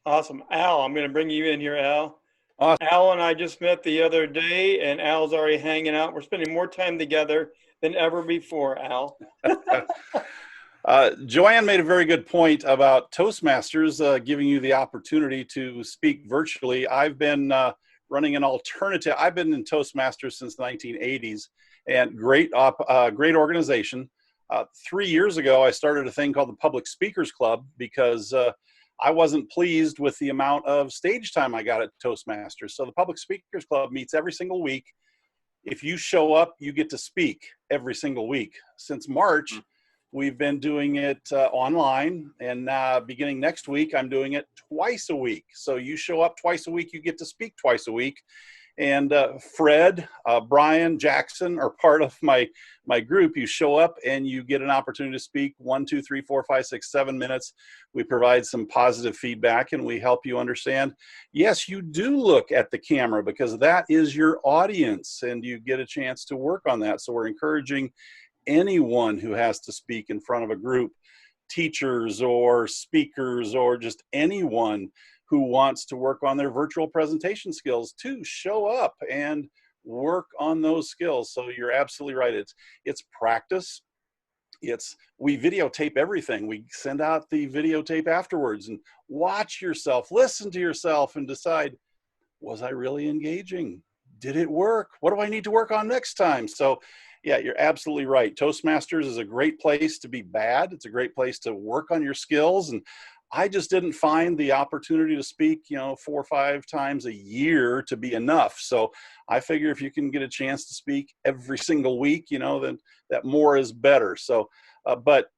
Awesome. Al, I'm going to bring you in here, Al. Awesome. Al and I just met the other day, and Al's already hanging out. We're spending more time together than ever before, Al. Joanne made a very good point about Toastmasters giving you the opportunity to speak virtually. I've been running an alternative. I've been in Toastmasters since the 1980s, and great organization. 3 years ago, I started a thing called the Public Speakers Club because I wasn't pleased with the amount of stage time I got at Toastmasters. So the Public Speakers Club meets every single week. If you show up, you get to speak every single week. Since March, we've been doing it online, and beginning next week, I'm doing it twice a week. So you show up twice a week, you get to speak twice a week. And Fred, Brian, Jackson are part of my group. You show up and you get an opportunity to speak 1, 2, 3, 4, 5, 6, 7 minutes. We provide some positive feedback and we help you understand, yes, you do look at the camera because that is your audience and you get a chance to work on that. So we're encouraging anyone who has to speak in front of a group, teachers or speakers or just anyone who wants to work on their virtual presentation skills to show up and work on those skills. So you're absolutely right. It's practice. We videotape everything. We send out the videotape afterwards and watch yourself, listen to yourself and decide, was I really engaging? Did it work? What do I need to work on next time? So yeah, you're absolutely right. Toastmasters is a great place to be bad. It's a great place to work on your skills. And I just didn't find the opportunity to speak, 4 or 5 times a year to be enough. So I figure if you can get a chance to speak every single week, then that more is better. So, but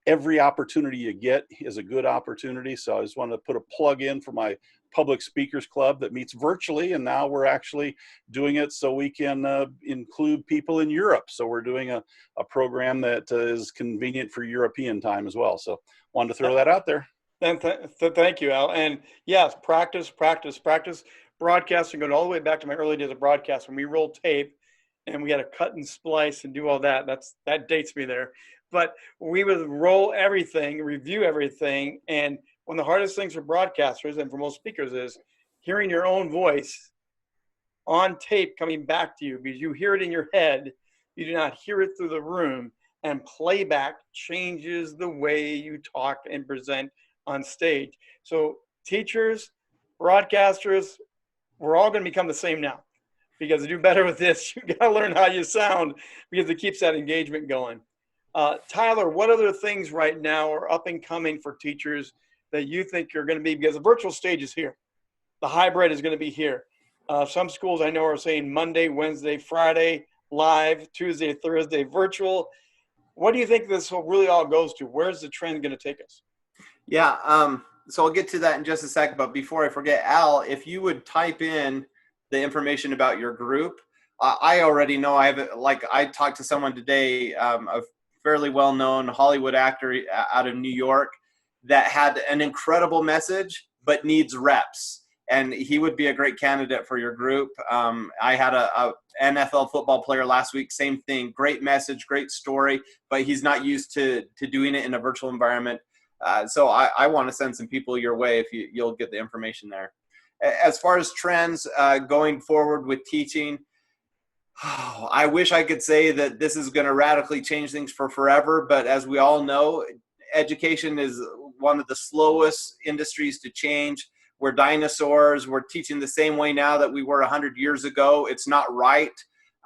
every opportunity you get is a good opportunity. So I just wanted to put a plug in for my Public Speakers Club that meets virtually. And now we're actually doing it so we can include people in Europe. So we're doing a program that is convenient for European time as well. So wanted to throw that out there. Thank you, Al. And yes, practice. Broadcasting, going all the way back to my early days of broadcast when we rolled tape and we had to cut and splice and do all that. That dates me there. But we would roll everything, review everything. And one of the hardest things for broadcasters and for most speakers is hearing your own voice on tape coming back to you because you hear it in your head. You do not hear it through the room. And playback changes the way you talk and present on stage. So teachers, broadcasters, we're all going to become the same now because to do better with this, you got to learn how you sound because it keeps that engagement going. Tyler, what other things right now are up and coming for teachers that you think are going to be, because the virtual stage is here. The hybrid is going to be here. Some schools I know are saying Monday, Wednesday, Friday, live, Tuesday, Thursday, virtual. What do you think this really all goes to? Where's the trend going to take us? Yeah, so I'll get to that in just a second. But before I forget, Al, if you would type in the information about your group, I already know I talked to someone today, a fairly well-known Hollywood actor out of New York that had an incredible message, but needs reps. And he would be a great candidate for your group. I had a NFL football player last week, same thing, great message, great story, but he's not used to doing it in a virtual environment. So I want to send some people your way if you'll get the information there. As far as trends going forward with teaching, I wish I could say that this is going to radically change things for forever, but as we all know, education is one of the slowest industries to change. We're dinosaurs. We're teaching the same way now that we were 100 years ago. It's not right.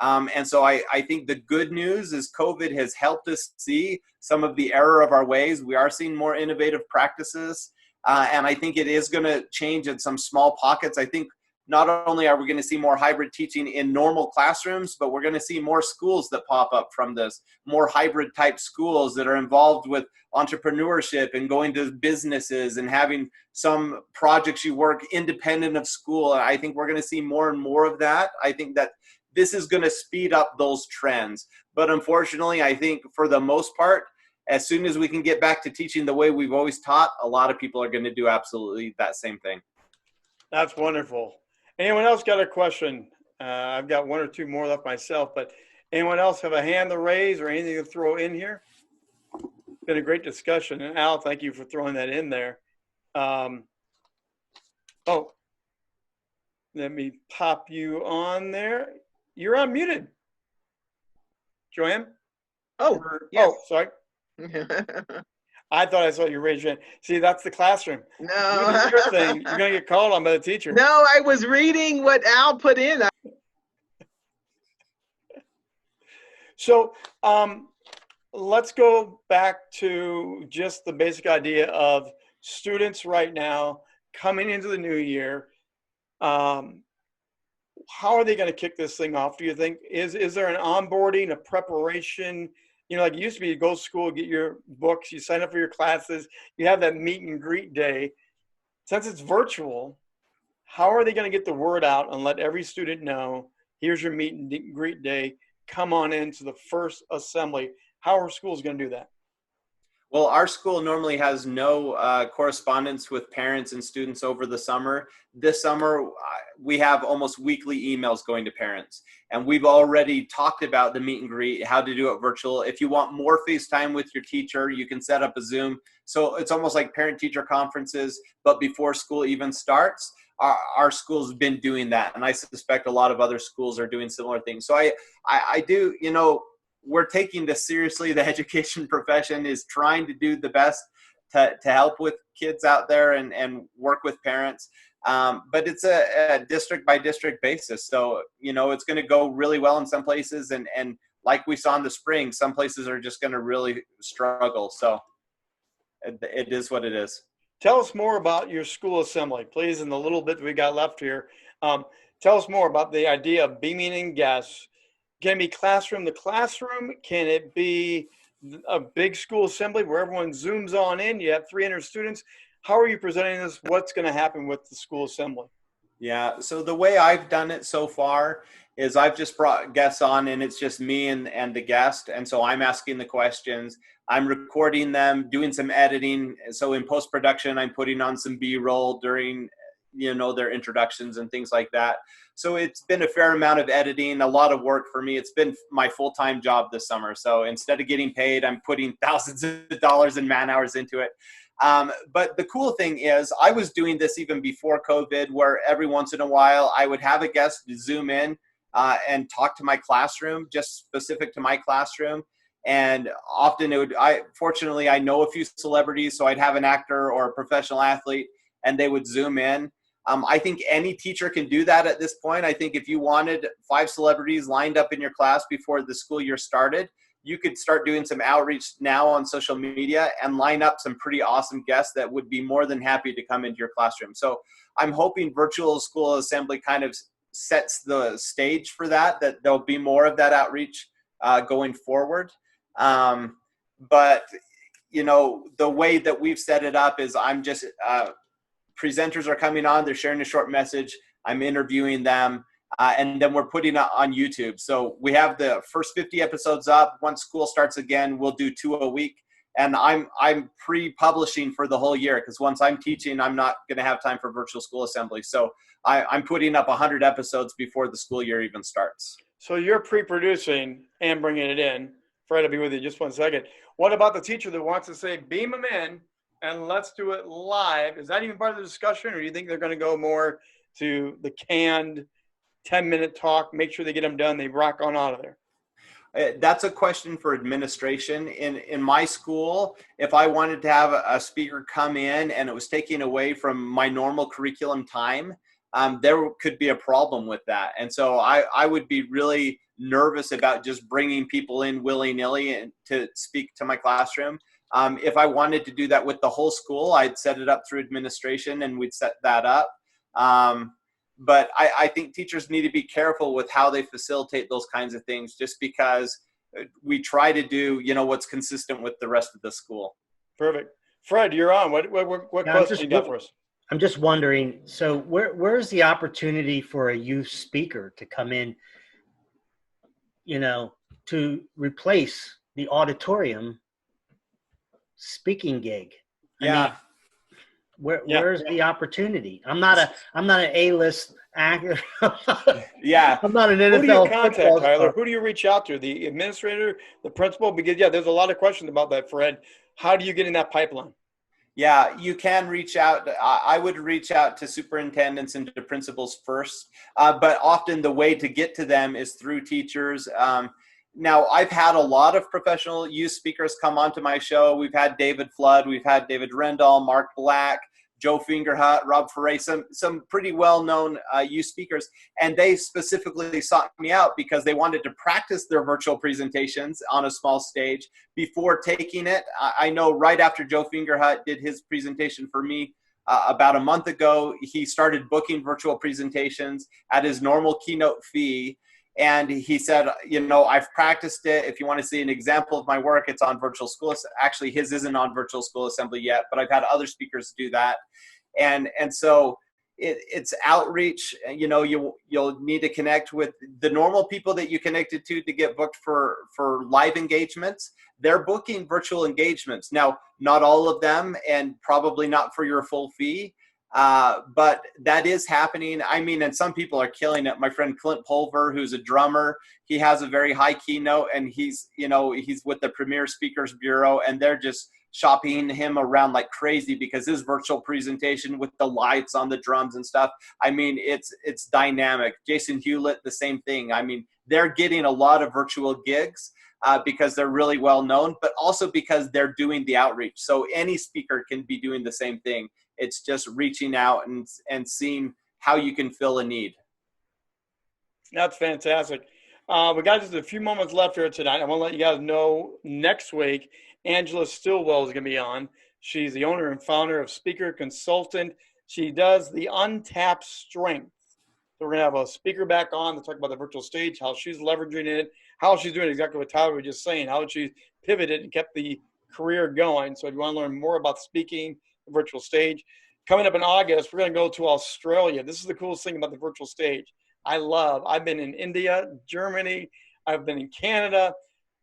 And so I think the good news is COVID has helped us see some of the error of our ways. We are seeing more innovative practices. And I think it is going to change in some small pockets. I think not only are we going to see more hybrid teaching in normal classrooms, but we're going to see more schools that pop up from this, more hybrid type schools that are involved with entrepreneurship and going to businesses and having some projects you work independent of school. I think we're going to see more and more of that. I think that this is going to speed up those trends. But unfortunately, I think for the most part, as soon as we can get back to teaching the way we've always taught, a lot of people are going to do absolutely that same thing. That's wonderful. Anyone else got a question? I've got one or two more left myself, but anyone else have a hand to raise or anything to throw in here? It's been a great discussion. And Al, thank you for throwing that in there. Oh, let me pop you on there. You're unmuted. Joanne? Oh, yes. Oh, sorry. I thought I saw you raise your hand. See, that's the classroom. No. You do your thing. You're going to get called on by the teacher. No, I was reading what Al put in. So let's go back to just the basic idea of students right now coming into the new year. How are they going to kick this thing off, do you think? Is there an onboarding, a preparation? You know, like it used to be, you go to school, get your books, you sign up for your classes, you have that meet and greet day. Since it's virtual, how are they going to get the word out and let every student know, here's your meet and greet day, come on into the first assembly? How are schools going to do that? Well, our school normally has no correspondence with parents and students over the summer. This summer, we have almost weekly emails going to parents. And we've already talked about the meet and greet, how to do it virtual. If you want more FaceTime with your teacher, you can set up a Zoom. So it's almost like parent-teacher conferences, but before school even starts. Our school's been doing that. And I suspect a lot of other schools are doing similar things. So I do, you know, we're taking this seriously. The education profession is trying to do the best to help with kids out there and work with parents. But it's a district by district basis. So, you know, it's going to go really well in some places. And like we saw in the spring, some places are just going to really struggle. So it is what it is. Tell us more about your school assembly, please, in the little bit we got left here. Tell us more about the idea of beaming in guests. Can it be classroom to classroom? Can it be a big school assembly where everyone zooms on in? You have 300 students. How are you presenting this? What's going to happen with the school assembly? Yeah, so the way I've done it so far is I've just brought guests on and it's just me and the guest. And so I'm asking the questions. I'm recording them, doing some editing. So in post-production, I'm putting on some B-roll during, you know, their introductions and things like that. So it's been a fair amount of editing, a lot of work for me. It's been my full-time job this summer. So instead of getting paid, I'm putting thousands of dollars in man hours into it. But the cool thing is I was doing this even before COVID, where every once in a while I would have a guest Zoom in and talk to my classroom, just specific to my classroom. And often fortunately, I know a few celebrities, so I'd have an actor or a professional athlete and they would Zoom in. I think any teacher can do that at this point. I think if you wanted 5 celebrities lined up in your class before the school year started, you could start doing some outreach now on social media and line up some pretty awesome guests that would be more than happy to come into your classroom. So I'm hoping virtual school assembly kind of sets the stage for that there'll be more of that outreach going forward. But, you know, the way that we've set it up is I'm just presenters are coming on, they're sharing a short message, I'm interviewing them, and then we're putting it on YouTube. So we have the first 50 episodes up. Once school starts again, we'll do 2 a week. And I'm pre-publishing for the whole year because once I'm teaching, I'm not going to have time for virtual school assembly. So I'm putting up 100 episodes before the school year even starts. So you're pre-producing and bringing it in. Fred, I'll be with you just 1 second. What about the teacher that wants to say, beam them in and let's do it live? Is that even part of the discussion, or do you think they're going to go more to the canned 10-minute talk, make sure they get them done, they rock on out of there? That's a question for administration. In my school, if I wanted to have a speaker come in and it was taking away from my normal curriculum time, there could be a problem with that. And so I would be really nervous about just bringing people in willy-nilly and to speak to my classroom. If I wanted to do that with the whole school, I'd set it up through administration and we'd set that up. But I think teachers need to be careful with how they facilitate those kinds of things, just because we try to do, what's consistent with the rest of the school. Perfect. Fred, you're on. What question you got for us? I'm just wondering, so where's the opportunity for a youth speaker to come in, to replace the auditorium speaking gig? Yeah. Where's the opportunity? I'm not an A-list actor. Yeah. I'm not an NFL. Who do you contact, football Tyler? star. Who do you reach out to? The administrator, the principal? Because there's a lot of questions about that, Fred. How do you get in that pipeline? Yeah, you can reach out. I would reach out to superintendents and to principals first, but often the way to get to them is through teachers. Now, I've had a lot of professional youth speakers come onto my show. We've had David Flood, we've had David Rendall, Mark Black, Joe Fingerhut, Rob Foray, some pretty well-known youth speakers, and they specifically sought me out because they wanted to practice their virtual presentations on a small stage before taking it. I know right after Joe Fingerhut did his presentation for me about a month ago, he started booking virtual presentations at his normal keynote fee. And he said, I've practiced it. If you want to see an example of my work, it's on Virtual School. Actually, his isn't on Virtual School Assembly yet, but I've had other speakers do that. And so it's outreach. You'll need to connect with the normal people that you connected to get booked for live engagements. They're booking virtual engagements. Now, not all of them, and probably not for your full fee. But that is happening. I mean, and some people are killing it. My friend Clint Pulver, who's a drummer, he has a very high keynote, and he's with the Premier Speakers Bureau, and they're just shopping him around like crazy because his virtual presentation with the lights on the drums and stuff, I mean, it's dynamic. Jason Hewlett, the same thing. I mean, they're getting a lot of virtual gigs because they're really well known, but also because they're doing the outreach. So any speaker can be doing the same thing. It's just reaching out and seeing how you can fill a need. That's fantastic. We got just a few moments left here tonight. I want to let you guys know next week, Angela Stillwell is going to be on. She's the owner and founder of Speaker Consultant. She does the untapped strength. So we're going to have a speaker back on to talk about the virtual stage, how she's leveraging it, how she's doing exactly what Tyler was just saying, how she pivoted and kept the career going. So if you want to learn more about speaking, the virtual stage, coming up in August, we're going to go to Australia. This is the coolest thing about the virtual stage. I've been in India, Germany, I've been in Canada,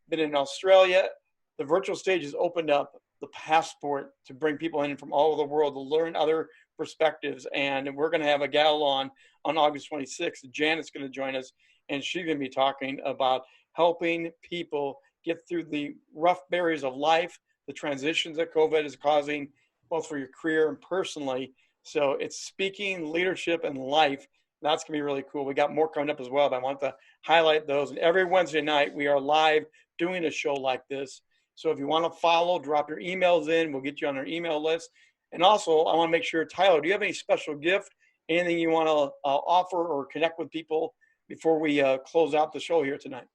been in Australia. The virtual stage has opened up the passport to bring people in from all over the world to learn other perspectives. And we're going to have a gal on August 26th. Janet's going to join us, and she's going to be talking about helping people get through the rough barriers of life, the transitions that COVID is causing, both for your career and personally. So it's speaking, leadership, and life. That's going to be really cool. We got more coming up as well, but I want to highlight those. And every Wednesday night, we are live doing a show like this. So if you want to follow, drop your emails in. We'll get you on our email list. And also, I want to make sure, Tyler, do you have any special gift, anything you want to offer or connect with people before we close out the show here tonight?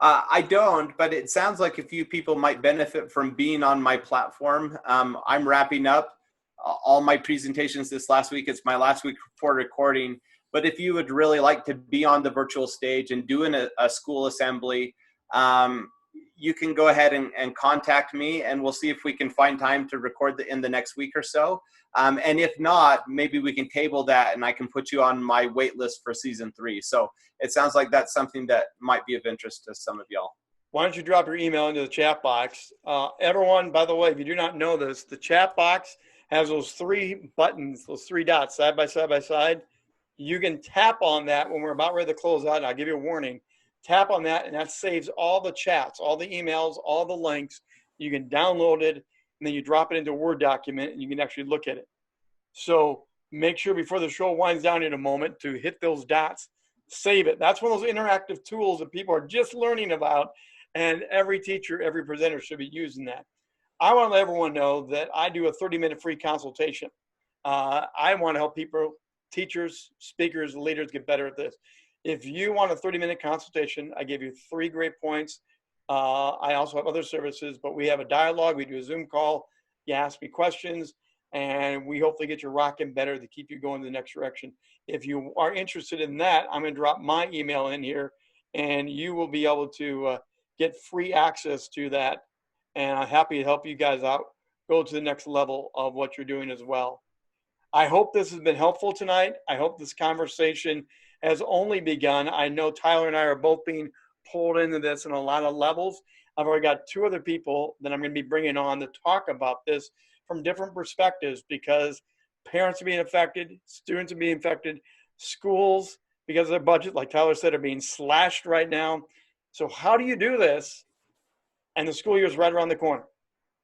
I don't, but it sounds like a few people might benefit from being on my platform. I'm wrapping up all my presentations this last week. It's my last week for recording. But if you would really like to be on the virtual stage and doing a school assembly, you can go ahead and contact me, and we'll see if we can find time to record in the next week or so. And if not, maybe we can table that and I can put you on my wait list for season 3. So it sounds like that's something that might be of interest to some of y'all. Why don't you drop your email into the chat box? Everyone, by the way, if you do not know this, the chat box has those 3 buttons, those 3 dots side by side by side. You can tap on that when we're about ready to close out, and I'll give you a warning. Tap on that, and that saves all the chats, all the emails, all the links. You can download it, and then you drop it into a Word document, and you can actually look at it. So make sure before the show winds down in a moment to hit those dots, save it. That's one of those interactive tools that people are just learning about, and every teacher, every presenter should be using that. I want to let everyone know that I do a 30-minute free consultation. I want to help people, teachers, speakers, leaders get better at this. If you want a 30-minute consultation, I give you 3 great points. I also have other services, but we have a dialogue. We do a Zoom call. You ask me questions. and we hopefully get you rocking better to keep you going in the next direction. If you are interested in that, I'm going to drop my email in here, and you will be able to get free access to that. And I'm happy to help you guys out, go to the next level of what you're doing as well. I hope this has been helpful tonight. I hope this conversation has only begun. I know Tyler and I are both being pulled into this in a lot of levels. I've already got 2 other people that I'm going to be bringing on to talk about this from different perspectives, because parents are being affected, students are being affected, schools, because of their budget, like Tyler said, are being slashed right now. So how do you do this? And the school year is right around the corner.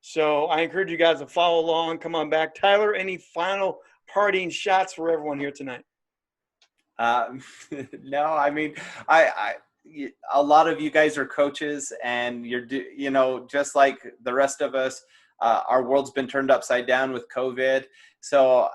So I encourage you guys to follow along. Come on back. Tyler, any final parting shots for everyone here tonight? No, I mean, a lot of you guys are coaches, and you're, just like the rest of us, our world's been turned upside down with COVID. So,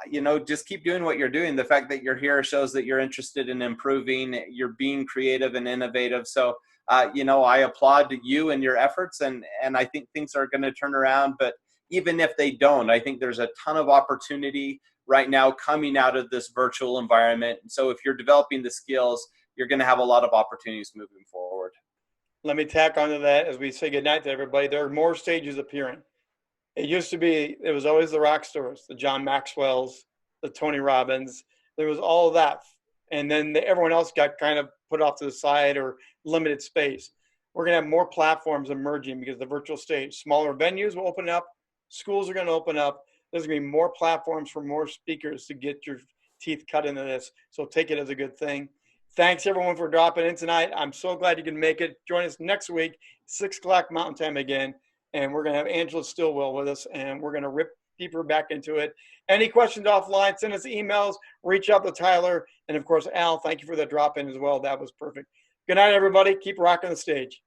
just keep doing what you're doing. The fact that you're here shows that you're interested in improving. You're being creative and innovative. So, I applaud you and your efforts, and I think things are going to turn around. But even if they don't, I think there's a ton of opportunity right now coming out of this virtual environment. So if you're developing the skills, you're going to have a lot of opportunities moving forward. Let me tack onto that as we say goodnight to everybody. There are more stages appearing. It used to be, it was always the rock stars, the John Maxwell's, the Tony Robbins. There was all of that. And then everyone else got kind of put off to the side or limited space. We're going to have more platforms emerging because the virtual stage, smaller venues will open up. Schools are going to open up. There's going to be more platforms for more speakers to get your teeth cut into this. So take it as a good thing. Thanks, everyone, for dropping in tonight. I'm so glad you can make it. Join us next week, 6 o'clock Mountain Time again. And we're going to have Angela Stillwell with us, and we're going to rip deeper back into it. Any questions offline, send us emails, reach out to Tyler. And, of course, Al, thank you for the drop-in as well. That was perfect. Good night, everybody. Keep rocking the stage.